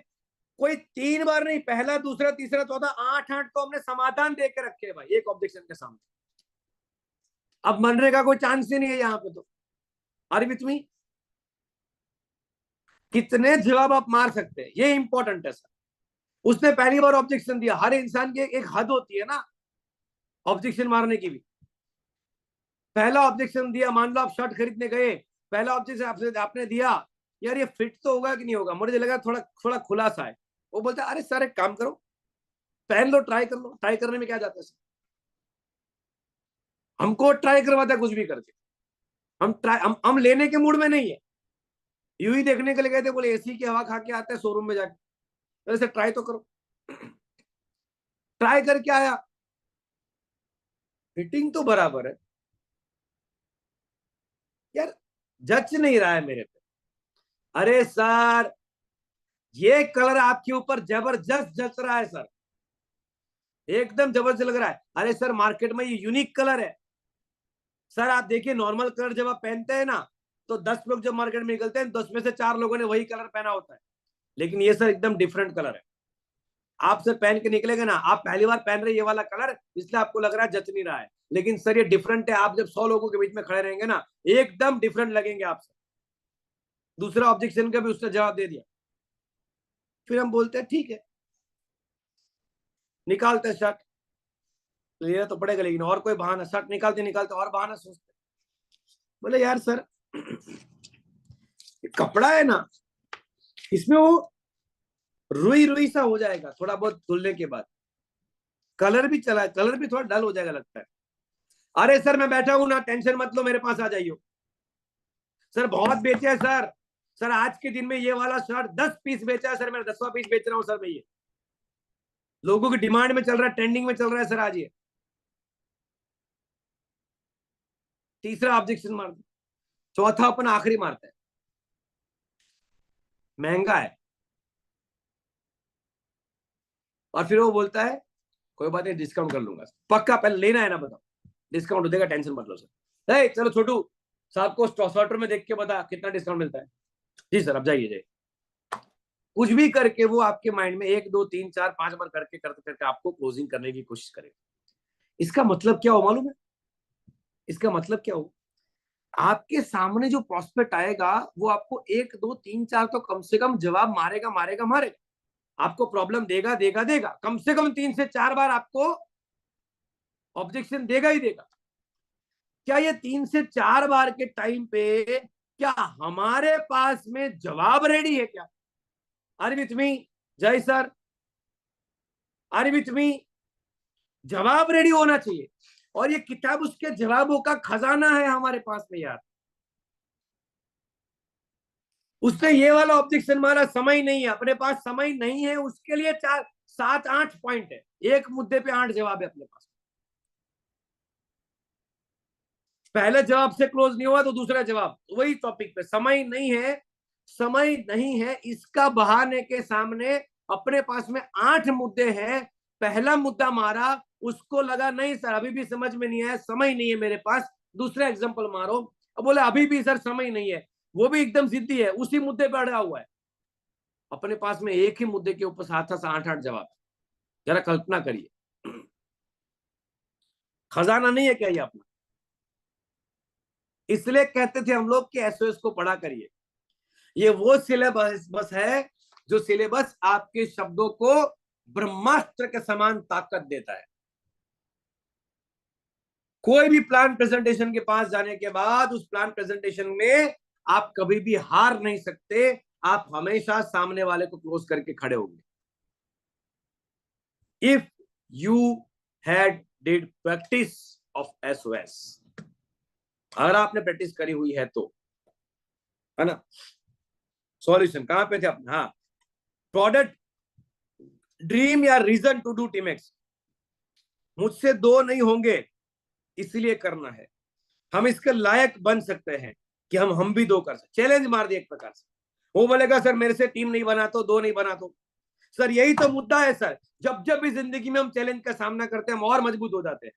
कोई 3 बार नहीं, पहला, दूसरा, तीसरा, चौथा, 8-8 को हमने समाधान देकर रखे भाई, एक ऑब्जेक्शन के सामने। अब मरने का कोई चांस ही नहीं है यहाँ पे। तो आर विथ मी, कितने जवाब आप मार सकते हैं, ये इंपॉर्टेंट है सर। उसने पहली बार ऑब्जेक्शन दिया, हर इंसान की एक हद होती है ना ऑब्जेक्शन मारने की भी। पहला ऑब्जेक्शन दिया, मान लो आप शर्ट खरीदने गए, पहला ऑब्जेक्शन आपने दिया, यार ये फिट तो होगा कि नहीं होगा, मुझे लगा थोड़ा थोड़ा खुला सा है। वो बोलता है, अरे सर एक काम करो, पहन लो, ट्राई कर लो। ट्राई करने में क्या जाता है सर, हमको ट्राई करवाता है कुछ भी करके। हम ट्राई, हम लेने के मूड में नहीं है, यूं ही देखने के लिए गए थे, बोले एसी की हवा खा के आते हैं शोरूम में जाके, वैसे ट्राई तो करो। ट्राई करके आया, फिटिंग तो बराबर है यार, जच नहीं रहा है मेरे पे। अरे सर, ये कलर आपके ऊपर जबरदस्त जच रहा है सर, एकदम जबरदस्त लग रहा है। अरे सर, मार्केट में ये यूनिक कलर है सर। आप देखिए, नॉर्मल कलर जब आप पहनते हैं ना, तो 10 लोग जब मार्केट में निकलते हैं, 10 में से 4 लोगों ने वही कलर पहना होता है, लेकिन ये सर एकदम डिफरेंट कलर है। आप सर पहन के निकलेंगे ना, आप पहली बार पहन रहे ये वाला कलर, इसलिए आपको लग रहा है जच नहीं रहा है, लेकिन सर ये डिफरेंट है। आप जब 100 लोगों के बीच में खड़े रहेंगे ना, एकदम डिफरेंट लगेंगे आप सर। दूसरा ऑब्जेक्शन का भी उसने जवाब दे दिया। फिर हम बोलते हैं ठीक है, निकालते शर्ट, लेना तो पड़ेगा, लेकिन और कोई बहाना, शर्ट निकालते निकालते और बहाना सोचते। बोले यार सर, कपड़ा है ना, इसमें वो रुई रुई सा हो जाएगा थोड़ा बहुत धुलने के बाद, कलर भी चला, कलर भी थोड़ा डल हो जाएगा लगता है। अरे सर मैं बैठा हूं ना, टेंशन मत लो, मेरे पास आ जाइयो। सर बहुत बेचे है सर, सर आज के दिन में ये वाला शर्ट 10 पीस बेचा है सर, मैं 10वां पीस बेच रहा हूँ सर मैं, ये लोगों की डिमांड में चल रहा है, ट्रेंडिंग में चल रहा है सर आज ये। तीसरा ऑब्जेक्शन मार, चौथा अपन आखिरी मारता है। महंगा है, और फिर वो बोलता है कोई बात नहीं डिस्काउंट कर लूंगा। पक्का पहले लेना है ना, बताओ डिस्काउंट हो देगा, टेंशन मत लो सर। चलो छोटू साहब को सॉफ्टवेयर में देख के बता कितना डिस्काउंट मिलता है। जी सर, अब जाइए जाइए। कुछ भी करके वो आपके माइंड में 1 2 3 4 5 बार करके करते करके आपको क्लोजिंग करने की कोशिश करेगा। इसका मतलब क्या हो मालूम है? इसका मतलब क्या हो, आपके सामने जो प्रोस्पेक्ट आएगा वो आपको 1 2 3 4 तो कम से कम जवाब मारेगा मारेगा मारेगा। आपको प्रॉब्लम देगा देगा देगा, कम से कम 3 से 4 बार आपको ऑब्जेक्शन देगा ही देगा। क्या ये 3 से 4 बार के टाइम पे क्या हमारे पास में जवाब रेडी है क्या? आर विथ मी जय सर, आर विथ मी? जवाब रेडी होना चाहिए, और ये किताब उसके जवाबों का खजाना है हमारे पास में यार। उसने ये वाला ऑब्जेक्शन मारा, समय नहीं है अपने पास, समय नहीं है, उसके लिए 4 7 8 पॉइंट है, एक मुद्दे पे 8 जवाब है अपने पास। पहले जवाब से क्लोज नहीं हुआ तो दूसरा जवाब वही टॉपिक पे, समय नहीं है, समय नहीं है, इसका बहाने के सामने अपने पास में 8 मुद्दे हैं। पहला मुद्दा मारा, उसको लगा नहीं सर अभी भी समझ में नहीं आया, समय नहीं है मेरे पास, दूसरा एग्जांपल मारो, अब बोले अभी भी सर समय नहीं है, वो भी एकदम जिद्दी है, उसी मुद्दे पर अड़ा हुआ है। अपने पास में एक ही मुद्दे के ऊपर 7 7 8 8 जवाब। जरा कल्पना करिए, खजाना नहीं है क्या ये अपना? इसलिए कहते थे हम लोग कि एसओएस को पढ़ा करिए। ये वो सिलेबस बस है जो सिलेबस आपके शब्दों को ब्रह्मास्त्र के समान ताकत देता है। कोई भी प्लान प्रेजेंटेशन के पास जाने के बाद उस प्लान प्रेजेंटेशन में आप कभी भी हार नहीं सकते, आप हमेशा सामने वाले को क्लोज करके खड़े होंगे। If you had did practice of SOS, अगर आपने प्रैक्टिस करी हुई है तो, है ना। सॉल्यूशन कहां पे थे अपने? हाँ, प्रोडक्ट ड्रीम या रीजन टू डू टीमेक्स। मुझसे 2 नहीं होंगे इसलिए करना है, हम इसके लायक बन सकते हैं कि हम भी 2 कर सकते। चैलेंज मार दिया एक प्रकार से। वो बोलेगा सर मेरे से टीम नहीं बना तो 2 नहीं बना तो। सर यही तो मुद्दा है सर, जब जब भी जिंदगी में हम चैलेंज का सामना करते हैं हम और मजबूत हो जाते हैं।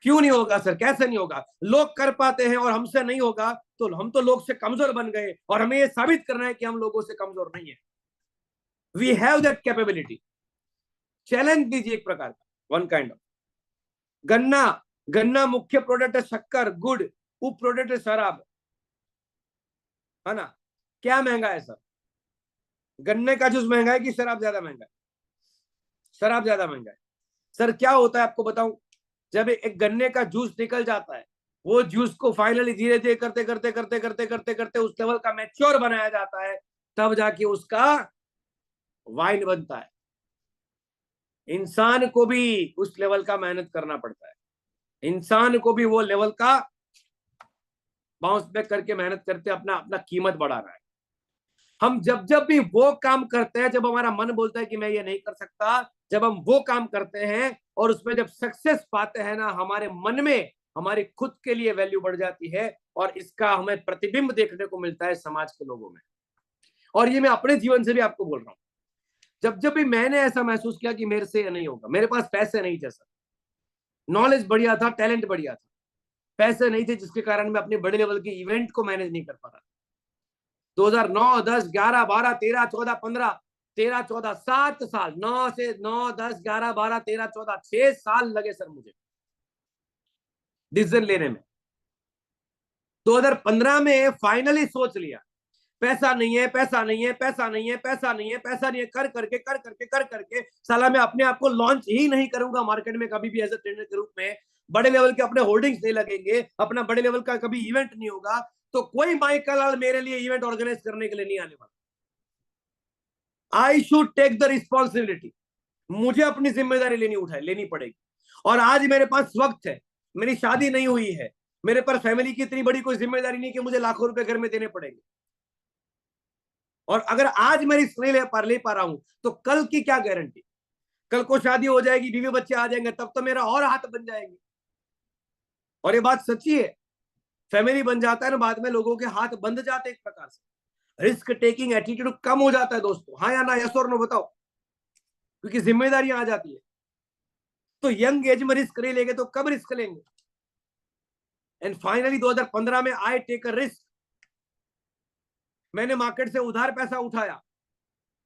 क्यों नहीं होगा सर, कैसे नहीं होगा? लोग कर पाते हैं और हमसे नहीं होगा, तो हम तो लोग से कमजोर बन गए, और हमें ये साबित करना है कि हम लोगों से कमजोर नहीं है। We have that capability. Challenge दीजिए एक प्रकार का, वन काइंड ऑफ। गन्ना, गन्ना मुख्य प्रोडक्ट है शक्कर गुड़, उप प्रोडक्ट है शराब, है ना। क्या महंगा है सर? गन्ने का जूस महंगा है कि शराब ज्यादा महंगा है? शराब ज्यादा महंगा है। सर क्या होता है आपको बताऊं, जब एक गन्ने का जूस निकल जाता है, वो जूस को फाइनली धीरे धीरे करते करते करते करते करते करते उस लेवल का मैच्योर बनाया जाता है, तब जाके उसका वाइन बनता है। इंसान को भी उस लेवल का मेहनत करना पड़ता है, इंसान को भी वो लेवल का बाउंस बैक करके मेहनत करते अपना अपना कीमत बढ़ाना है। हम जब जब भी वो काम करते हैं, जब हमारा मन बोलता है कि मैं ये नहीं कर सकता, जब हम वो काम करते हैं और उसमें जब सक्सेस पाते हैं ना, हमारे मन में हमारी खुद के लिए वैल्यू बढ़ जाती है, और इसका हमें प्रतिबिंब देखने को मिलता है समाज के लोगों में। और ये मैं अपने जीवन से भी आपको बोल रहा हूँ, जब जब भी मैंने ऐसा महसूस किया कि मेरे से नहीं होगा, मेरे पास पैसे नहीं थे सर, नॉलेज बढ़िया था, टैलेंट बढ़िया था, पैसे नहीं थे जिसके कारण मैं अपने बड़े लेवल के इवेंट को मैनेज नहीं कर पा रहा। 2009 10 11 12 13 14 15 13 14 7 साल, 9 से 9 10 11 12 13 14 6 साल लगे सर मुझे डिसीजन लेने में। 2015 में फाइनली सोच लिया, पैसा नहीं है, पैसा नहीं है, पैसा नहीं है, पैसा नहीं है, पैसा नहीं है, कर करके साला मैं अपने आप को लॉन्च ही नहीं करूंगा मार्केट में कभी भी एज ए ट्रेनर के रूप में, बड़े लेवल के अपने होल्डिंग्स नहीं लगेंगे, अपना बड़े लेवल का कभी इवेंट नहीं होगा, तो कोई माइकल लाल मेरे लिए इवेंट ऑर्गेनाइज करने के लिए नहीं आने वाला। I should take the responsibility, मुझे अपनी जिम्मेदारी लेनी पड़ेगी। और आज मेरे पास वक्त है, मेरी शादी नहीं हुई है, मेरे पर फैमिली की इतनी बड़ी कोई जिम्मेदारी नहीं कि मुझे लाखों रुपए घर में देने पड़ेंगे। और अगर आज मैं रिस्क नहीं ले पा रहा हूं तो कल की क्या गारंटी? कल को शादी हो जाएगी, बीवी बच्चे आ जाएंगे, तब तो मेरा और हाथ बन जाएंगे। और ये बात सच्ची है, फैमिली बन जाता है ना बाद में लोगों के हाथ बंध जाते एक प्रकार से। रिस्क टेकिंग एटीट्यूड कम हो जाता है दोस्तों। हाँ या ना, यस और नो बताओ, क्योंकि जिम्मेदारियां आ जाती है। तो यंग एज में रिस्क नहीं लेंगे तो कब रिस्क लेंगे? एंड फाइनली 2015 में आई टेक अ रिस्क। मैंने मार्केट से उधार पैसा उठाया,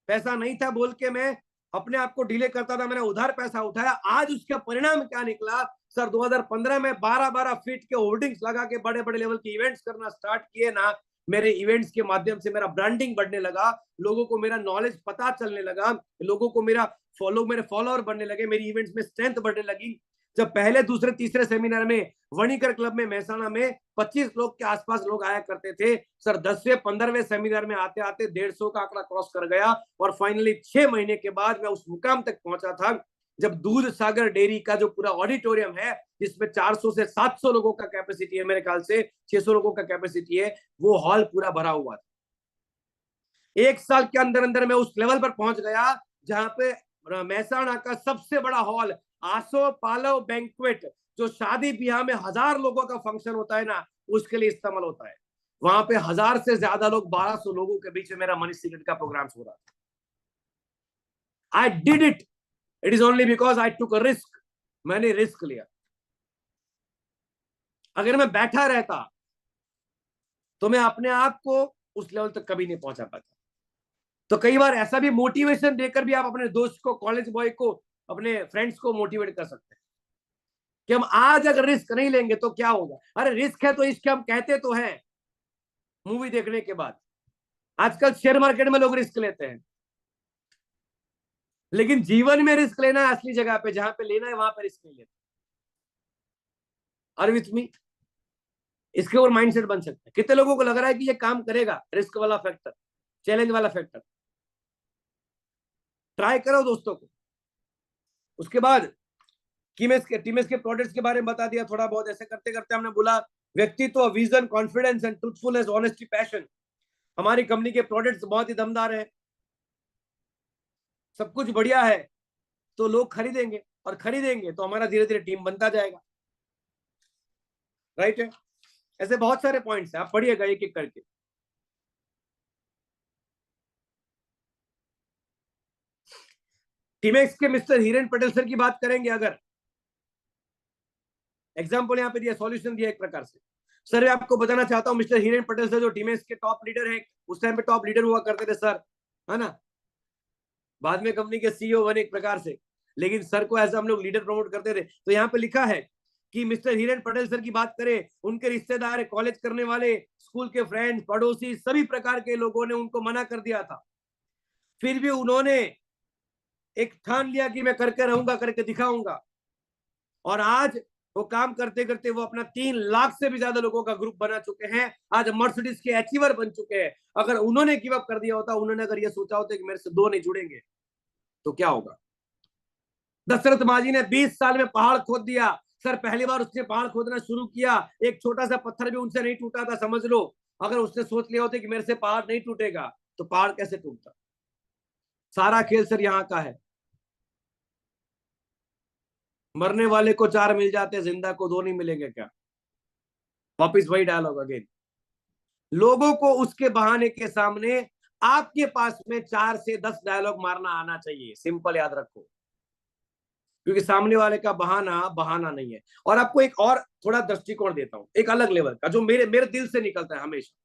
पैसा नहीं था बोल के मैं अपने आप को डिले करता था, मैंने उधार पैसा उठाया। आज उसका परिणाम क्या निकला सर? 2015 में 12-12 फीट के होर्डिंग्स लगा के बड़े बड़े लेवल के इवेंट्स करना स्टार्ट किए ना, मेरे इवेंट्स के माध्यम से मेरा ब्रांडिंग बढ़ने लगा, लोगों को मेरा नॉलेज पता चलने लगा, लोगों को मेरे फॉलोअर बढ़ने लगे, मेरी इवेंट्स में स्ट्रेंथ बढ़ने लगी। जब पहले दूसरे तीसरे सेमिनार में वणिकर क्लब में मेहसाणा में 25 लोग के आसपास लोग आया करते थे सर, 10वें 15वें सेमिनार में आते आते 150 का आंकड़ा क्रॉस कर गया। और फाइनली 6 महीने के बाद मैं उस मुकाम तक पहुंचा था जब दूध सागर डेयरी का जो पूरा ऑडिटोरियम है, जिसमें 400 से 700 लोगों का कैपेसिटी है, मेरे ख्याल से 600 लोगों का कैपेसिटी है, वो हॉल पूरा भरा हुआ था। एक साल के अंदर अंदर मैं उस लेवल पर पहुंच गया जहां पे मेहसाणा का सबसे बड़ा हॉल आसो पालव बैंक्वेट, जो शादी ब्याह में 1000 लोगों का फंक्शन होता है ना, उसके लिए इस्तेमाल होता है। वहां पे 1000 से ज्यादा लोग, 1200 लोगों के बीच में मेरा मनी सीक्रेट का प्रोग्राम हो रहा था। I did it, it is only because I took a risk. मैंने रिस्क लिया। अगर मैं बैठा रहता तो मैं अपने आप को उस लेवल तक कभी नहीं पहुंचा पाता। तो कई बार ऐसा भी मोटिवेशन देकर भी आप अपने दोस्त को, कॉलेज बॉय को, अपने फ्रेंड्स को मोटिवेट कर सकते हैं कि हम आज अगर रिस्क नहीं लेंगे तो क्या होगा। अरे रिस्क है तो इसके हम कहते तो हैं मूवी देखने के बाद। आजकल शेयर मार्केट में लोग रिस्क लेते हैं, लेकिन जीवन में रिस्क लेना है असली जगह पे, जहां पे लेना है वहां पे रिस्क नहीं लेते। और विथ मी इसके ऊपर माइंडसेट बन सकते हैं। कितने लोगों को लग रहा है कि ये काम करेगा, रिस्क वाला फैक्टर, चैलेंज वाला फैक्टर? ट्राई करो दोस्तों को। उसके बाद टीमेस के प्रोडक्ट्स के बारे में बता दिया थोड़ा बहुत। ऐसे करते करते हमने बोला व्यक्तित्व, vision, confidence and truthfulness, honesty, passion. हमारी कंपनी के प्रोडक्ट्स बहुत ही दमदार है, सब कुछ बढ़िया है, तो लोग खरीदेंगे, और खरीदेंगे तो हमारा धीरे धीरे टीम बनता जाएगा। राइट है? ऐसे बहुत सारे पॉइंट्स हैं, आप पढ़िएगा एक एक करके। टीमेक्स के मिस्टर हिरेन पटेल सर की बात करेंगे अगर, एग्जाम्पल यहाँ पे दिया, सॉल्यूशन दिया एक प्रकार से। सर मैं आपको बताना चाहता हूँ, मिस्टर हिरेन पटेल सर जो टीमेक्स के टॉप लीडर है, उस टाइम पे टॉप लीडर हुआ करते थे सर, है ना, बाद में कंपनी के सीईओ बने एक प्रकार से, लेकिन सर को ऐसा हम लोग लीडर प्रमोट करते थे। तो यहाँ पे लिखा है कि मिस्टर हिरेन पटेल सर की बात करें, उनके रिश्तेदार, कॉलेज करने वाले, स्कूल के फ्रेंड्स, पड़ोसी, सभी प्रकार के लोगों ने उनको मना कर दिया था। फिर भी उन्होंने एक ठान लिया कि मैं करके रहूंगा, करके दिखाऊंगा। और आज वो काम करते करते वो अपना 3 लाख से भी ज्यादा लोगों का ग्रुप बना चुके हैं। आज मर्सिडीज के अचीवर बन चुके हैं। अगर उन्होंने गिव अप कर दिया होता, उन्होंने अगर ये सोचा होता कि मेरे से 2 नहीं जुड़ेंगे, तो क्या होगा? दशरथ माझी ने 20 साल में पहाड़ खोद दिया सर। पहली बार उसने पहाड़ खोदना शुरू किया, एक छोटा सा पत्थर भी उनसे नहीं टूटा था, समझ लो। अगर उसने सोच लिया होता कि मेरे से पहाड़ नहीं टूटेगा, तो पहाड़ कैसे टूटता? सारा खेल सर यहाँ का है। मरने वाले को 4 मिल जाते, जिंदा को 2 नहीं मिलेंगे क्या? वापिस वही डायलॉग अगेन। लोगों को उसके बहाने के सामने आपके पास में 4 से 10 डायलॉग मारना आना चाहिए। सिंपल याद रखो, क्योंकि सामने वाले का बहाना बहाना नहीं है। और आपको एक और थोड़ा दृष्टिकोण देता हूं, एक अलग लेवल का, जो मेरे मेरे दिल से निकलता है हमेशा।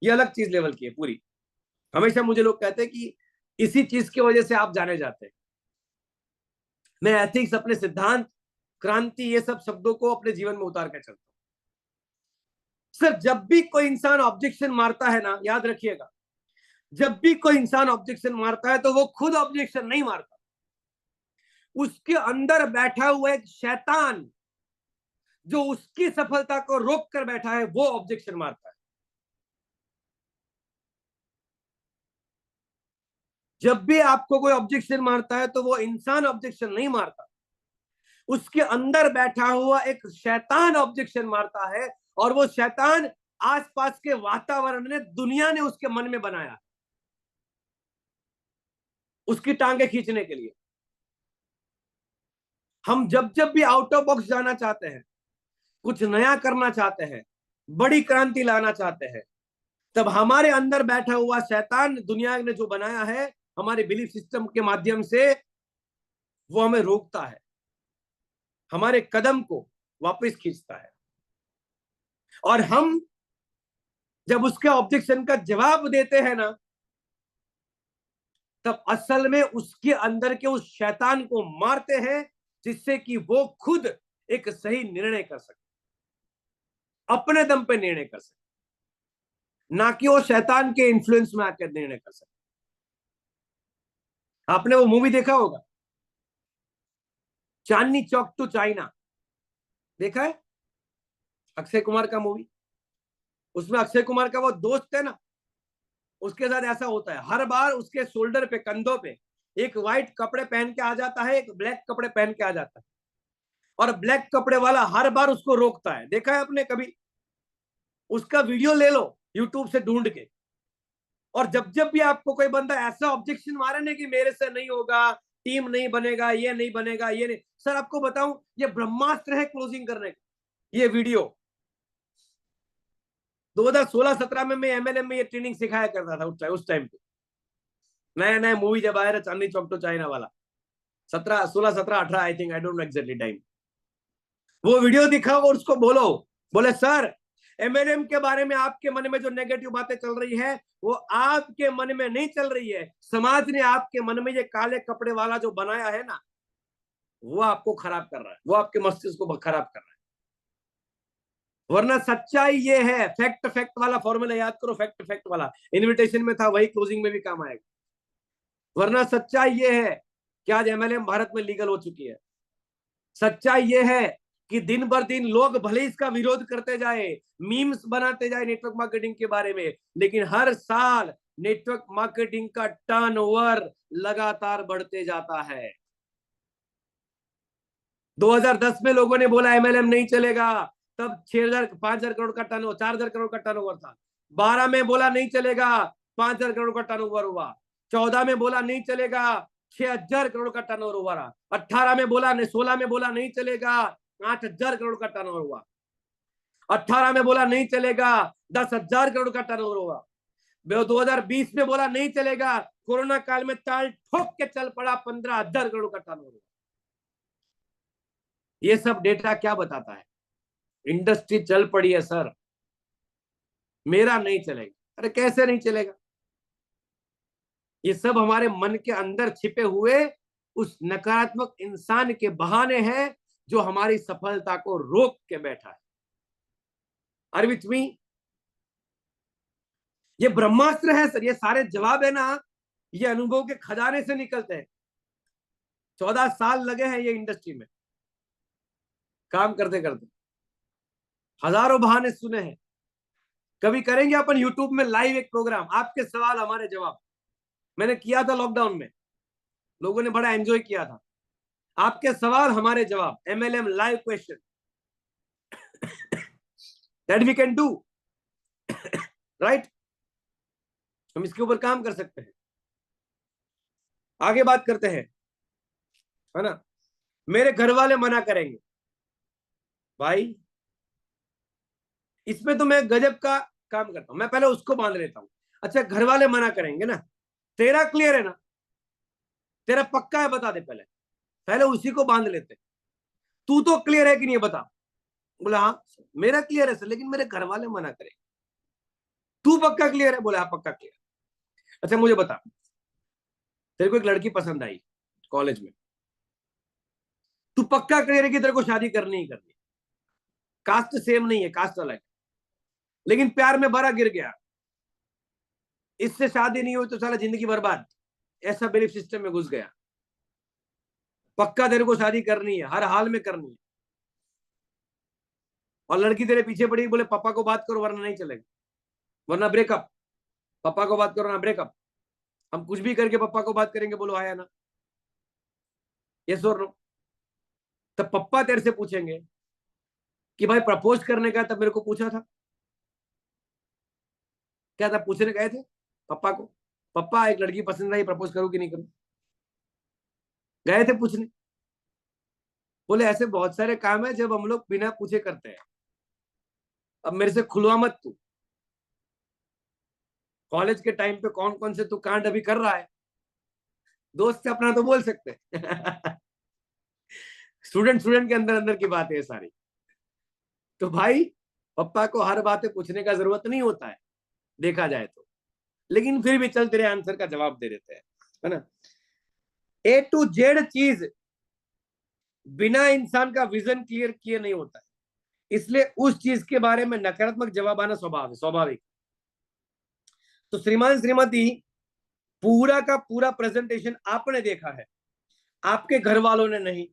ये अलग चीज लेवल की है पूरी। हमेशा मुझे लोग कहते हैं कि इसी चीज की वजह से आप जाने जाते हैं। मैं एथिक्स, अपने सिद्धांत, क्रांति, ये सब शब्दों को अपने जीवन में उतार कर चलता हूं। सर जब भी कोई इंसान ऑब्जेक्शन मारता है ना, याद रखिएगा, जब भी कोई इंसान ऑब्जेक्शन मारता है तो वो खुद ऑब्जेक्शन नहीं मारता, उसके अंदर बैठा हुआ एक शैतान जो उसकी सफलता को रोक कर बैठा है, वो ऑब्जेक्शन मारता है। जब भी आपको कोई ऑब्जेक्शन मारता है तो वो इंसान ऑब्जेक्शन नहीं मारता, उसके अंदर बैठा हुआ एक शैतान ऑब्जेक्शन मारता है। और वो शैतान आसपास के वातावरण ने, दुनिया ने उसके मन में बनाया उसकी टांगे खींचने के लिए। हम जब जब भी आउट ऑफ बॉक्स जाना चाहते हैं, कुछ नया करना चाहते हैं, बड़ी क्रांति लाना चाहते हैं, तब हमारे अंदर बैठा हुआ शैतान, दुनिया ने जो बनाया है हमारे बिलीफ सिस्टम के माध्यम से, वो हमें रोकता है, हमारे कदम को वापस खींचता है। और हम जब उसके ऑब्जेक्शन का जवाब देते हैं ना, तब असल में उसके अंदर के उस शैतान को मारते हैं, जिससे कि वो खुद एक सही निर्णय कर सके, अपने दम पे निर्णय कर सके, ना कि वो शैतान के इन्फ्लुएंस में आकर निर्णय कर सके। आपने वो मूवी देखा होगा, चांदनी चौक टू चाइना, देखा है? अक्षय कुमार का मूवी। उसमें अक्षय कुमार का वो दोस्त है ना, उसके साथ ऐसा होता है हर बार, उसके शोल्डर पे, कंधों पे एक व्हाइट कपड़े पहन के आ जाता है, एक ब्लैक कपड़े पहन के आ जाता है, और ब्लैक कपड़े वाला हर बार उसको रोकता है। देखा है आपने कभी? उसका वीडियो ले लो यूट्यूब से ढूंढ के, और जब जब भी आपको कोई बंदा ऐसा ऑब्जेक्शन मारे ना कि मेरे से नहीं होगा, टीम नहीं बनेगा, ये नहीं बनेगा, ये नहीं, सर आपको बताऊं, ये ब्रह्मास्त्र है क्लोजिंग करने का। ये वीडियो 2016-17 में मैं एमएलएम में ये ट्रेनिंग सिखाया करता था। उस टाइम पे नया नया मूवी जब आया था, चांदनी चौक टू चाइना वाला, 17, 16, 17, 18, I think, I don't know exactly time. वो वीडियो दिखाओ और उसको बोलो, बोले सर एमएलएम के बारे में आपके मन में जो नेगेटिव बातें चल रही है, वो आपके मन में नहीं चल रही है, समाज ने आपके मन में ये काले कपड़े वाला जो बनाया है ना, वो आपको खराब कर रहा है, वो आपके मस्तिष्क को खराब कर रहा है। वरना सच्चाई ये है, फैक्ट फैक्ट वाला फॉर्मूला याद करो, फैक्ट फैक्ट वाला इनविटेशन में था, वही क्लोजिंग में भी काम आएगा। वरना सच्चाई ये है कि आज एमएलएम भारत में लीगल हो चुकी है। सच्चाई ये है कि दिन भर दिन लोग भले इसका विरोध करते जाए, मीम्स बनाते जाए नेटवर्क मार्केटिंग के बारे में, लेकिन हर साल नेटवर्क मार्केटिंग का टर्नओवर लगातार बढ़ते जाता है। 2010 में लोगों ने बोला एमएलएम नहीं चलेगा, तब 6,000 5,000 करोड़ का टर्नओवर, 4,000 करोड़ का टर्नओवर था। 12 में बोला नहीं चलेगा, 5,000 करोड़ का टर्नओवर हुआ। 14 में बोला नहीं चलेगा, 6,000 करोड़ का टर्नओवर हुआ। 18 में बोला, 16 में बोला नहीं चलेगा, 8,000 करोड़ का टर्नओवर हुआ। 18 में बोला नहीं चलेगा, 10,000 करोड़ का टर्नओवर हुआ। 2020 में बोला नहीं चलेगा, कोरोना काल में ताल ठोक के चल पड़ा, 15,000 करोड़ का टर्नओवर हुआ। ये सब डेटा क्या बताता है? इंडस्ट्री चल पड़ी है सर, मेरा नहीं चलेगा। अरे कैसे नहीं चलेगा? ये सब हमारे मन के अंदर छिपे हुए उस नकारात्मक इंसान के बहाने हैं, जो हमारी सफलता को रोक के बैठा है। Are with me? ये ब्रह्मास्त्र है सर, ये सारे जवाब है ना, ये अनुभव के खजाने से निकलते हैं। 14 साल लगे हैं ये इंडस्ट्री में काम करते करते, हजारों बहाने सुने हैं। कभी करेंगे अपन यूट्यूब में लाइव एक प्रोग्राम, आपके सवाल हमारे जवाब। मैंने किया था लॉकडाउन में, लोगों ने बड़ा एंजॉय किया था। आपके सवाल हमारे जवाब, MLM live question, that we can do, right? हम इसके ऊपर काम कर सकते हैं। आगे बात करते हैं, है ना? मेरे घर वाले मना करेंगे, भाई इसमें तो मैं गजब का काम करता हूं, मैं पहले उसको बांध लेता हूं। अच्छा घर वाले मना करेंगे ना, तेरा क्लियर है ना, तेरा पक्का है, बता दे पहले, पहले उसी को बांध लेते। तू तो क्लियर है कि नहीं बता? बोला हाँ मेरा क्लियर है सर, लेकिन मेरे घर वाले मना करेंगे। तू पक्का क्लियर है? बोला हाँ पक्का क्लियर। अच्छा मुझे बता, तेरे को एक लड़की पसंद आई कॉलेज में, तू पक्का क्लियर है कि तेरे को शादी करनी ही करनी? कास्ट सेम नहीं है, कास्ट अलग है, लेकिन प्यार में बड़ा गिर गया, इससे शादी नहीं हुई तो साला जिंदगी बर्बाद, ऐसा बिलीफ सिस्टम में घुस गया। पक्का तेरे को शादी करनी है, हर हाल में करनी है, और लड़की तेरे पीछे पड़ी, बोले पापा को बात करो वरना नहीं चलेगा, वरना ब्रेकअप, पापा को बात करो ना ब्रेकअप। हम कुछ भी करके पापा को बात करेंगे, बोलो आया ना, यस और नो। तब पापा तेरे से पूछेंगे कि भाई प्रपोज करने का, तब मेरे को पूछा था क्या? तब पूछने गए थे पापा को, पापा एक लड़की पसंद आई, प्रपोज करूं कि नहीं करूं? गए थे पूछने? बोले ऐसे बहुत सारे काम है जब हम लोग बिना पूछे करते हैं, अब मेरे से खुलवा मत तू। कॉलेज के टाइम पे कौन कौन से तू कांड अभी कर रहा है, दोस्त से अपना तो बोल सकते स्टूडेंट स्टूडेंट के अंदर अंदर की बात है सारी। तो भाई पप्पा को हर बातें पूछने का जरूरत नहीं होता है देखा जाए तो, लेकिन फिर भी चल तेरे आंसर का जवाब दे देते हैं, है ना। ए टू जेड चीज बिना इंसान का विजन क्लियर किए नहीं होता है, इसलिए उस चीज के बारे में नकारात्मक जवाब आना स्वाभाविक। तो श्रीमान श्रीमती, पूरा का पूरा प्रेजेंटेशन आपने देखा है, आपके घर वालों ने नहीं,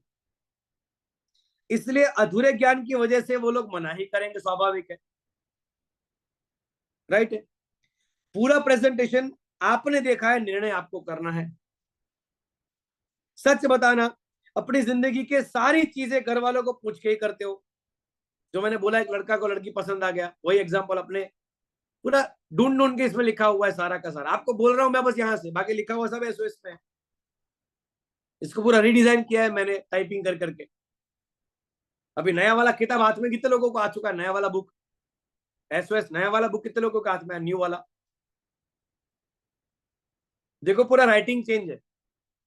इसलिए अधूरे ज्ञान की वजह से वो लोग मना ही करेंगे, स्वाभाविक है, राइट है। पूरा प्रेजेंटेशन आपने देखा है, निर्णय आपको करना है। सच बताना, अपनी जिंदगी के सारी चीजें घर वालों को पूछ के ही करते हो। जो मैंने बोला एक लड़का को लड़की पसंद आ गया, वही एग्जांपल अपने पूरा ढूंढ ढूंढ के इसमें लिखा हुआ है सारा का सारा, आपको बोल रहा हूं मैं बस यहां से, बाकी लिखा हुआ सब एसओएस में। इसको पूरा रीडिजाइन किया है मैंने टाइपिंग कर करके। अभी नया वाला किताब हाथ में कितने लोगों को आ चुका है, नया वाला बुक एसओएस, नया वाला बुक कितने लोगों के हाथ में है, न्यू वाला। देखो पूरा राइटिंग चेंज है,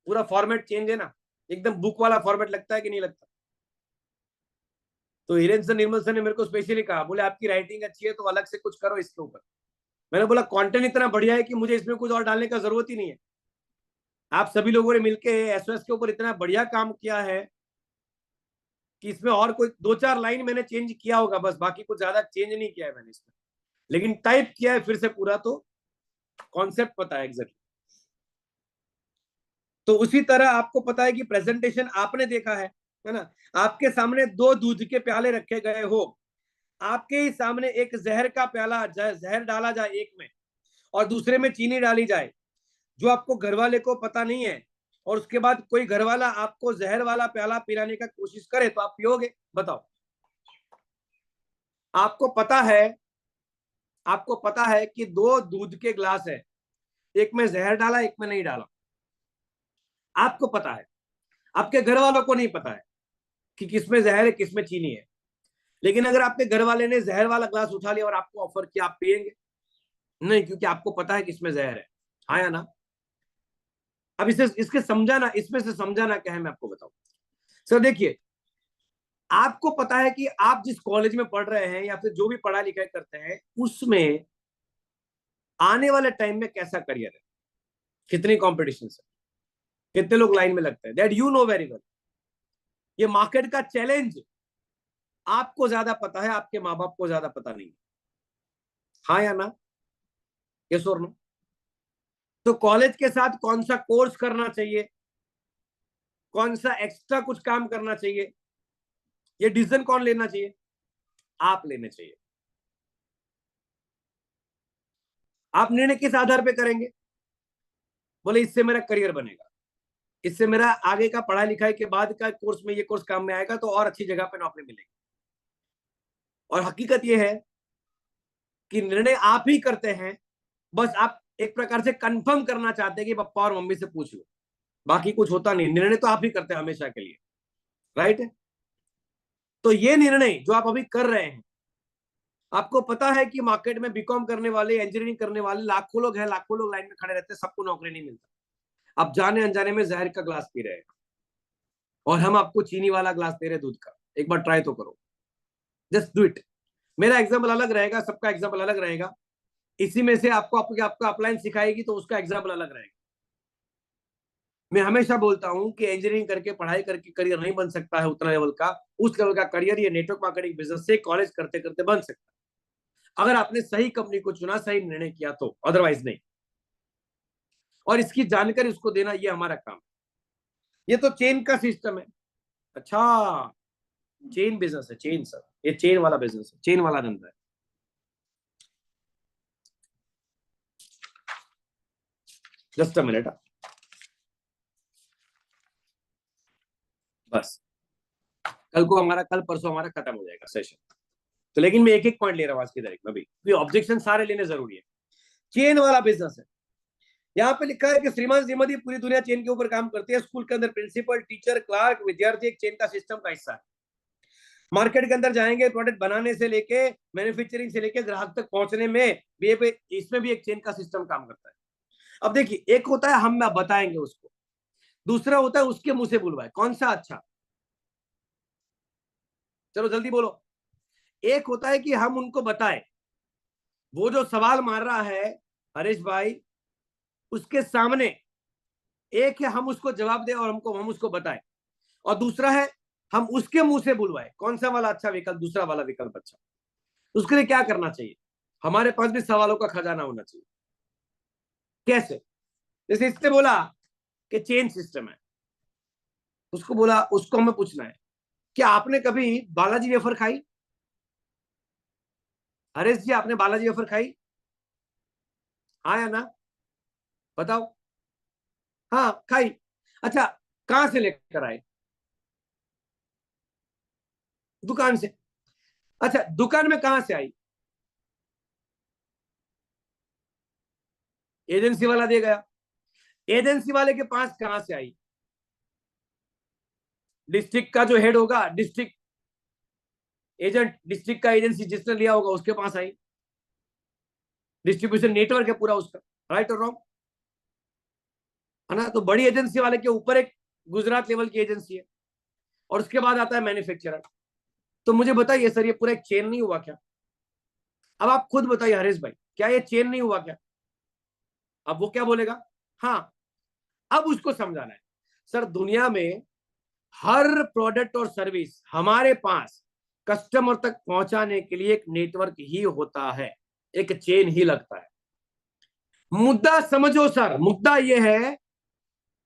पूरा फॉर्मेट चेंज है ना, एकदम बुक वाला फॉर्मेट लगता है कि नहीं लगता। तो हिरेन सर निर्मल सर ने मेरे को स्पेशली कहा, बोले आपकी राइटिंग अच्छी है तो अलग से कुछ करो इसके ऊपर। मैंने बोला कंटेंट इतना बढ़िया है कि मुझे इसमें कुछ और डालने का जरूरत ही नहीं है। आप सभी लोगों ने मिलकर एसओएस के ऊपर इतना बढ़िया काम किया है कि इसमें और कोई दो चार लाइन मैंने चेंज किया होगा बस, बाकी कुछ ज्यादा चेंज नहीं किया है मैंने इसमें, लेकिन टाइप किया है फिर से पूरा, तो कॉन्सेप्ट पता है एग्जैक्टली। तो उसी तरह आपको पता है कि प्रेजेंटेशन आपने देखा है ना। आपके सामने दो दूध के प्याले रखे गए हो, आपके ही सामने एक जहर का प्याला, जहर डाला जाए एक में और दूसरे में चीनी डाली जाए, जो आपको घर वाले को पता नहीं है, और उसके बाद कोई घर वाला आपको जहर वाला प्याला पिलाने का कोशिश करे तो आप पियोगे, बताओ। आपको पता है, आपको पता है कि दो दूध के ग्लास है, एक में जहर डाला एक में नहीं डाला, आपको पता है, आपके घर वालों को नहीं पता है कि किसमें जहर है किसमें चीनी है। लेकिन अगर आपके घर वाले ने जहर वाला ग्लास उठा लिया और आपको ऑफर किया, आप पिएंगे? नहीं, क्योंकि आपको पता है किसमें जहर है, हाँ या ना। अब इसे इसके समझाना, इसमें से समझाना क्या है मैं आपको बताऊं। सर देखिए, आपको पता है कि आप जिस कॉलेज में पढ़ रहे हैं या फिर जो भी पढ़ाई लिखाई करते हैं, उसमें आने वाले टाइम में कैसा करियर है, कितनी कॉम्पिटिशन है, कितने लोग लाइन में लगते हैं, that you know very well. ये मार्केट का चैलेंज आपको ज्यादा पता है, आपके माँ बाप को ज्यादा पता नहीं, हाँ या ना, यस और नो। तो कॉलेज के साथ कौन सा कोर्स करना चाहिए, कौन सा एक्स्ट्रा कुछ काम करना चाहिए, ये डिसीजन कौन लेना चाहिए, आप लेने चाहिए। आप निर्णय किस आधार पे करेंगे, बोले इससे मेरा करियर बनेगा, इससे मेरा आगे का पढ़ाई लिखाई के बाद का कोर्स में ये कोर्स काम में आएगा, तो और अच्छी जगह पे नौकरी मिलेगी। और हकीकत ये है कि निर्णय आप ही करते हैं, बस आप एक प्रकार से कंफर्म करना चाहते हैं कि पापा और मम्मी से पूछ लो, बाकी कुछ होता नहीं, निर्णय तो आप ही करते हैं हमेशा के लिए, राइट है। तो ये निर्णय जो आप अभी कर रहे हैं, आपको पता है कि मार्केट में बीकॉम करने वाले, इंजीनियरिंग करने वाले लाखों लोग हैं, लाखों लोग लाइन में खड़े रहते हैं, सबको नौकरी नहीं मिलता। आप जाने अनजाने में जहर का ग्लास पी रहे हैं और हम आपको चीनी वाला ग्लास दे रहे दूध का, एक बार ट्राई तो करो, जस्ट डू इट। मेरा एग्जाम्पल अलग रहेगा, सबका एग्जाम्पल अलग रहेगा, इसी में से आपको आपका अपलाइन सिखाएगी तो उसका एग्जाम्पल अलग रहेगा। मैं हमेशा बोलता हूं कि इंजीनियरिंग करके, पढ़ाई करके करियर नहीं बन सकता है उतना लेवल का, उस लेवल का करियर ये नेटवर्क मार्केटिंग बिजनेस से कॉलेज करते करते बन सकता है, अगर आपने सही कंपनी को चुना, सही निर्णय किया तो, अदरवाइज नहीं। और इसकी जानकारी उसको देना, ये हमारा काम। ये तो चेन का सिस्टम है। अच्छा, चेन बिजनेस है, चेन सर, ये चेन वाला बिजनेस है, चेन वाला धंधा है। जस्ट अ मिनट, बस कल को हमारा, कल परसों हमारा खत्म हो जाएगा सेशन। तो लेकिन मैं एक एक पॉइंट ले रहा हूँ आज की तारीख में भी, ऑब्जेक्शन सारे लेने जरूरी है। चेन वाला बिजनेस है, यहाँ पे लिखा है कि श्रीमान श्रीमती पूरी दुनिया चेन के ऊपर काम करती है, स्कूल के अंदर प्रिंसिपल, टीचर, क्लार्क, विद्यार्थी एक चेन का सिस्टम का हिस्सा है। मार्केट के अंदर जाएंगे, प्रोडक्ट बनाने से लेके मैन्युफैक्चरिंग से लेके ग्राहक तक पहुंचने में भी इसमें भी एक चेन का सिस्टम काम करता है। अब देखिए, एक होता है हम बताएंगे उसको, दूसरा होता है उसके मुंह से बुलवाए। कौन सा अच्छा? चलो जल्दी बोलो। एक होता है कि हम उनको बताएं, वो जो सवाल मार रहा है हरीश भाई, उसके सामने एक है हम उसको जवाब दें और हम उसको बताएं, और दूसरा है हम उसके मुंह से बुलवाए। कौन सा वाला अच्छा विकल्प? दूसरा वाला विकल्प अच्छा। उसके लिए क्या करना चाहिए? हमारे पास भी सवालों का खजाना होना चाहिए। कैसे? जैसे इसने बोला कि चेन सिस्टम है, उसको बोला, उसको हमें पूछना है कि आपने कभी बालाजी वेफर खाई? हरेश जी, आपने बालाजी वेफर खाई? हाँ या ना? बताओ। हाँ खाई। अच्छा, कहां से लेकर आए? दुकान से। अच्छा, दुकान में कहां से आई? एजेंसी वाला दे गया। एजेंसी वाले के पास कहां से आई? डिस्ट्रिक्ट का जो हेड होगा, डिस्ट्रिक्ट एजेंट, डिस्ट्रिक्ट का एजेंसी जिसने लिया होगा उसके पास आई। डिस्ट्रीब्यूशन नेटवर्क है पूरा उसका। राइट और रॉन्ग? है ना? तो बड़ी एजेंसी वाले के ऊपर एक गुजरात लेवल की एजेंसी है, और उसके बाद आता है मैन्युफैक्चरर। तो मुझे बताइए सर, ये पूरा एक चेन नहीं हुआ क्या? अब आप खुद बताइए हरीश भाई, क्या ये चेन नहीं हुआ क्या? अब वो क्या बोलेगा? हाँ। अब उसको समझाना है, सर दुनिया में हर प्रोडक्ट और सर्विस हमारे पास कस्टमर तक पहुंचाने के लिए एक नेटवर्क ही होता है, एक चेन ही लगता है। मुद्दा समझो सर, मुद्दा यह है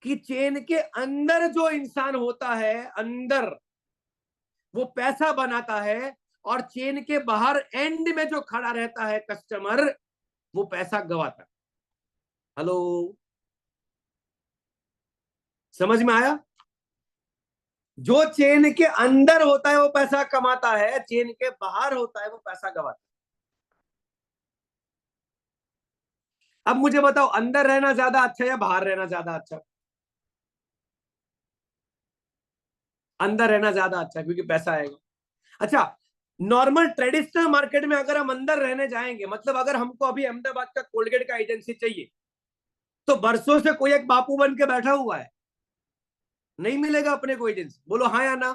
कि चेन के अंदर जो इंसान होता है, अंदर वो पैसा बनाता है, और चेन के बाहर एंड में जो खड़ा रहता है कस्टमर, वो पैसा गवाता है। हेलो, समझ में आया? जो चेन के अंदर होता है वो पैसा कमाता है, चेन के बाहर होता है वो पैसा गवाता है। अब मुझे बताओ, अंदर रहना ज्यादा अच्छा या बाहर रहना ज्यादा अच्छा? अंदर रहना ज्यादा अच्छा, क्योंकि पैसा आएगा। अच्छा, नॉर्मल ट्रेडिशनल मार्केट में अगर हम अंदर रहने जाएंगे, मतलब अगर हमको अभी अहमदाबाद का कोलगेट का एजेंसी चाहिए, तो बरसों से कोई एक बापू बन के बैठा हुआ है, नहीं मिलेगा अपने को एजेंसी। बोलो हाँ या ना?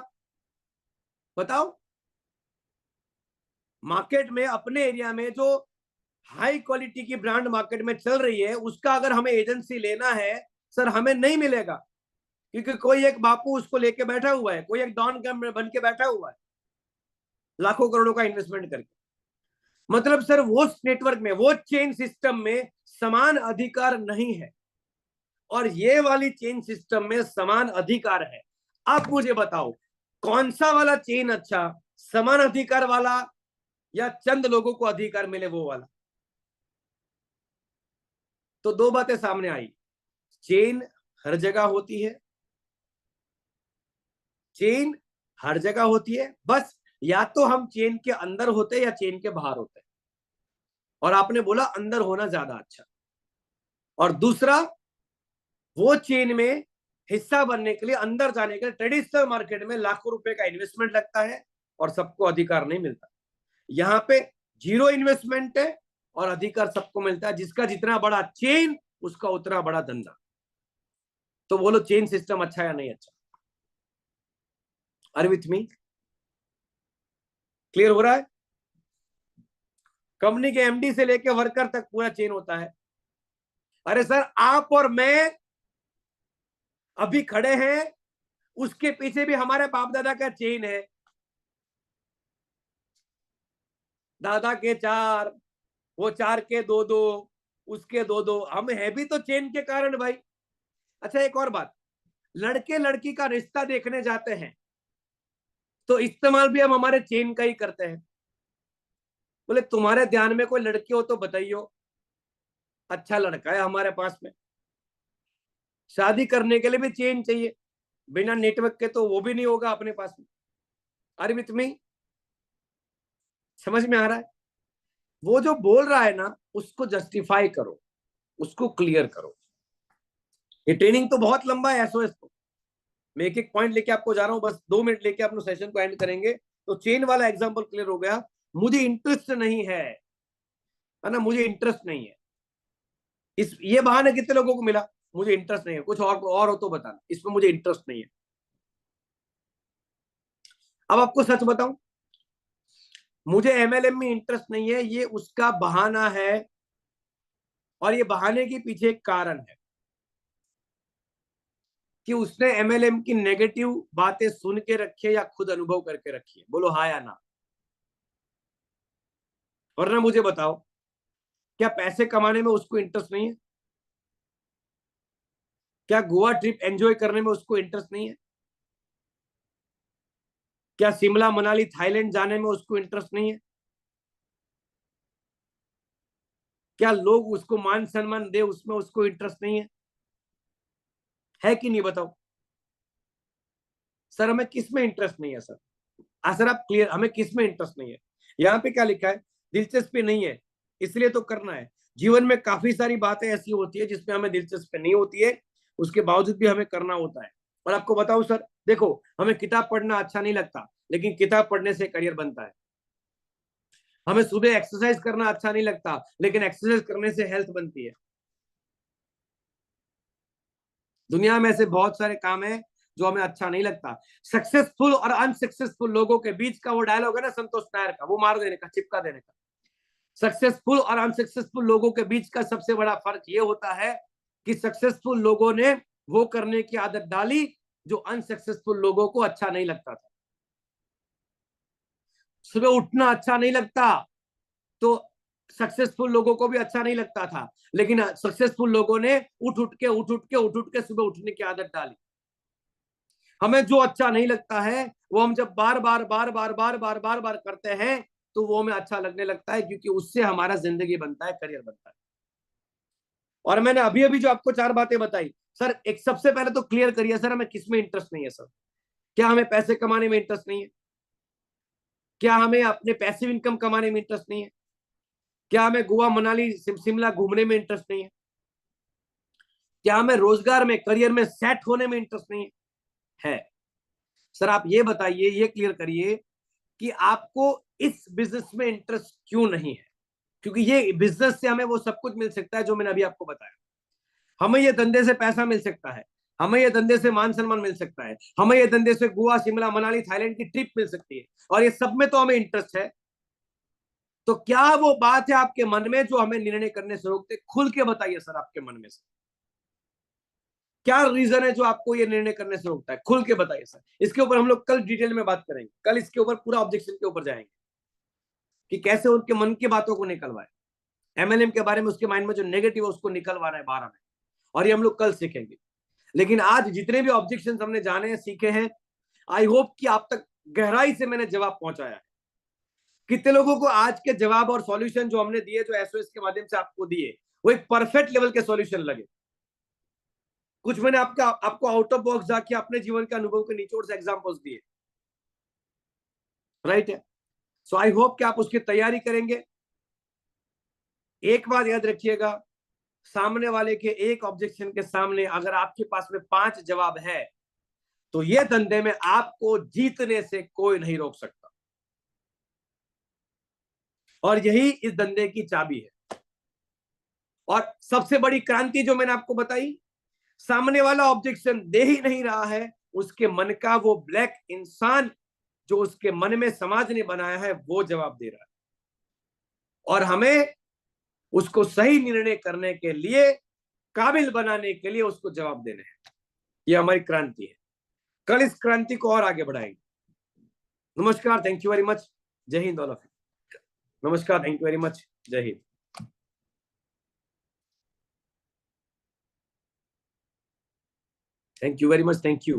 बताओ। मार्केट में अपने एरिया में जो हाई क्वालिटी की ब्रांड मार्केट में चल रही है, उसका अगर हमें एजेंसी लेना है, सर हमें नहीं मिलेगा, क्योंकि कोई एक बापू उसको लेके बैठा हुआ है, कोई एक डॉन बन के बैठा हुआ है, लाखों करोड़ों का इन्वेस्टमेंट करके। मतलब सर वो नेटवर्क में, वो चेन सिस्टम में समान अधिकार नहीं है, और ये वाली चेन सिस्टम में समान अधिकार है। आप मुझे बताओ, कौन सा वाला चेन अच्छा? समान अधिकार वाला, या चंद लोगों को अधिकार मिले वो वाला? तो दो बातें सामने आई, चेन हर जगह होती है, चेन हर जगह होती है, बस या तो हम चेन के अंदर होते हैं या चेन के बाहर होते हैं, और आपने बोला अंदर होना ज्यादा अच्छा। और दूसरा, वो चेन में हिस्सा बनने के लिए, अंदर जाने के लिए ट्रेडिशनल मार्केट में लाखों रुपए का इन्वेस्टमेंट लगता है, और सबको अधिकार नहीं मिलता। यहाँ पे जीरो इन्वेस्टमेंट है और अधिकार सबको मिलता है, जिसका जितना बड़ा चेन उसका उतना बड़ा धंधा। तो बोलो चेन सिस्टम अच्छा या नहीं अच्छा? Are with me? क्लियर हो रहा है? कंपनी के एमडी से लेके वर्कर तक पूरा चेन होता है। अरे सर, आप और मैं अभी खड़े हैं, उसके पीछे भी हमारे बाप दादा का चेन है। दादा के चार, वो चार के दो दो, उसके दो दो, हम है भी तो चेन के कारण भाई। अच्छा, एक और बात, लड़के लड़की का रिश्ता देखने जाते हैं, तो इस्तेमाल भी हम हमारे चेन का ही करते हैं। बोले तुम्हारे ध्यान में कोई लड़की हो तो बताइयो, अच्छा लड़का है हमारे पास में। शादी करने के लिए भी चेन चाहिए, बिना नेटवर्क के तो वो भी नहीं होगा अपने पास में। अरे विथ मी? समझ में आ रहा है? वो जो बोल रहा है ना, उसको जस्टिफाई करो, उसको क्लियर करो। ये ट्रेनिंग तो बहुत लंबा है, एसओएस तो मैं एक एक पॉइंट लेके आपको जा रहा हूं, बस 2 मिनट लेके अपने सेशन को एंड करेंगे, तो चेन वाला एग्जांपल क्लियर हो गया। मुझे इंटरेस्ट नहीं है ना, मुझे इंटरेस्ट नहीं है। इस ये बहाना कितने लोगों को मिला, मुझे इंटरेस्ट नहीं है, कुछ और हो तो बताना, इसमें मुझे इंटरेस्ट नहीं है। अब आपको सच बताऊं, मुझे एमएलएम में इंटरेस्ट नहीं है, ये उसका बहाना है, और ये बहाने के पीछे एक कारण है कि उसने एमएलएम की नेगेटिव बातें सुन के रखी है या खुद अनुभव करके रखी है। बोलो हाँ या ना। वरना मुझे बताओ, क्या पैसे कमाने में उसको इंटरेस्ट नहीं है? क्या गोवा ट्रिप एंजॉय करने में उसको इंटरेस्ट नहीं है? क्या शिमला मनाली थाईलैंड जाने में उसको इंटरेस्ट नहीं है? क्या लोग उसको मान सम्मान दे उसमें उसको इंटरेस्ट नहीं है कि नहीं? बताओ सर, हमें किस में इंटरेस्ट नहीं है सर? सर आप क्लियर, हमें किस में इंटरेस्ट नहीं है? यहाँ पे क्या लिखा है? दिलचस्पी नहीं है इसलिए तो करना है। जीवन में काफी सारी बातें ऐसी होती है जिसमें हमें दिलचस्पी नहीं होती है, उसके बावजूद भी हमें करना होता है। और आपको बताऊं सर, देखो, हमें किताब पढ़ना अच्छा नहीं लगता, लेकिन किताब पढ़ने से करियर बनता है। हमें सुबह एक्सरसाइज करना अच्छा नहीं लगता, लेकिन एक्सरसाइज करने से हेल्थ बनती है। दुनिया में ऐसे बहुत सारे काम है जो हमें अच्छा नहीं लगता। सक्सेसफुल और अनसक्सेसफुल लोगों के बीच का वो डायलॉग है ना संतोष नायर का, वो मार देने का, चिपका देने का। सक्सेसफुल और अनसक्सेसफुल लोगों के बीच का सबसे बड़ा फर्क ये होता है कि सक्सेसफुल लोगों ने वो करने की आदत डाली जो अनसक्सेसफुल लोगों को अच्छा नहीं लगता था। सुबह उठना अच्छा नहीं लगता तो सक्सेसफुल लोगों को भी अच्छा नहीं लगता था, लेकिन सक्सेसफुल लोगों ने उठ उठ के सुबह उठने की आदत डाली। हमें जो अच्छा नहीं लगता है वो हम जब बार बार बार बार बार बार बार बार करते हैं तो वो हमें अच्छा लगने लगता है, क्योंकि उससे हमारा जिंदगी बनता है, करियर बनता है। और मैंने अभी अभी जो आपको 4 बातें बताई सर, एक सबसे पहले तो क्लियर करिए सर, हमें किस में इंटरेस्ट नहीं है सर? क्या हमें पैसे कमाने में इंटरेस्ट नहीं है? क्या हमें अपने पैसिव इनकम कमाने में इंटरेस्ट नहीं है? क्या हमें गोवा मनाली शिमला घूमने में इंटरेस्ट नहीं है? क्या हमें रोजगार में करियर में सेट होने में इंटरेस्ट नहीं है? सर आप ये बताइए, ये क्लियर करिए कि आपको इस बिजनेस में इंटरेस्ट क्यों नहीं है? क्योंकि ये बिजनेस से हमें वो सब कुछ मिल सकता है जो मैंने अभी आपको बताया। हमें ये धंधे से पैसा मिल सकता है, हमें ये धंधे से मान सम्मान मिल सकता है, हमें ये धंधे से गोवा शिमला मनाली थाईलैंड की ट्रिप मिल सकती है, और ये सब में तो हमें इंटरेस्ट है। तो क्या वो बात है आपके मन में जो हमें निर्णय करने से रोकते? खुल के बताइए सर, आपके मन में से क्या रीजन है जो आपको ये निर्णय करने से रोकता है? खुल के बताइए सर। इसके ऊपर हम लोग कल डिटेल में बात करेंगे, कल इसके ऊपर पूरा ऑब्जेक्शन के ऊपर जाएंगे कि कैसे उनके मन की बातों को निकलवाए, एमएलएम के बारे में उसके माइंड में जो नेगेटिव है उसको निकलवाना है बाहर में, और ये हम लोग कल सीखेंगे। लेकिन आज जितने भी ऑब्जेक्शन हमने जाने हैं, सीखे हैं, आई होप कि आप तक गहराई से मैंने जवाब पहुंचाया है। कितने लोगों को आज के जवाब और सॉल्यूशन जो हमने दिए, जो एसओएस के माध्यम से आपको दिए, वो एक परफेक्ट लेवल के सॉल्यूशन लगे? कुछ मैंने आपको आउट ऑफ बॉक्स जाके अपने जीवन के अनुभव के निचोड़ से एग्जांपल्स दिए, राइट है? सो आई होप कि आप उसकी तैयारी करेंगे। एक बात याद रखिएगा, सामने वाले के एक ऑब्जेक्शन के सामने अगर आपके पास में 5 जवाब है तो ये धंधे में आपको जीतने से कोई नहीं रोक सकता, और यही इस धंधे की चाबी है। और सबसे बड़ी क्रांति जो मैंने आपको बताई, सामने वाला ऑब्जेक्शन दे ही नहीं रहा है, उसके मन का वो ब्लैक इंसान जो उसके मन में समाज ने बनाया है वो जवाब दे रहा है, और हमें उसको सही निर्णय करने के लिए, काबिल बनाने के लिए उसको जवाब देने हैं। ये हमारी क्रांति है। कल इस क्रांति को और आगे बढ़ाएंगे। नमस्कार, थैंक यू वेरी मच, जय हिंद ऑल ऑफ यू। नमस्कार, थैंक यू वेरी मच, जय Hind. Thank you very much, thank you.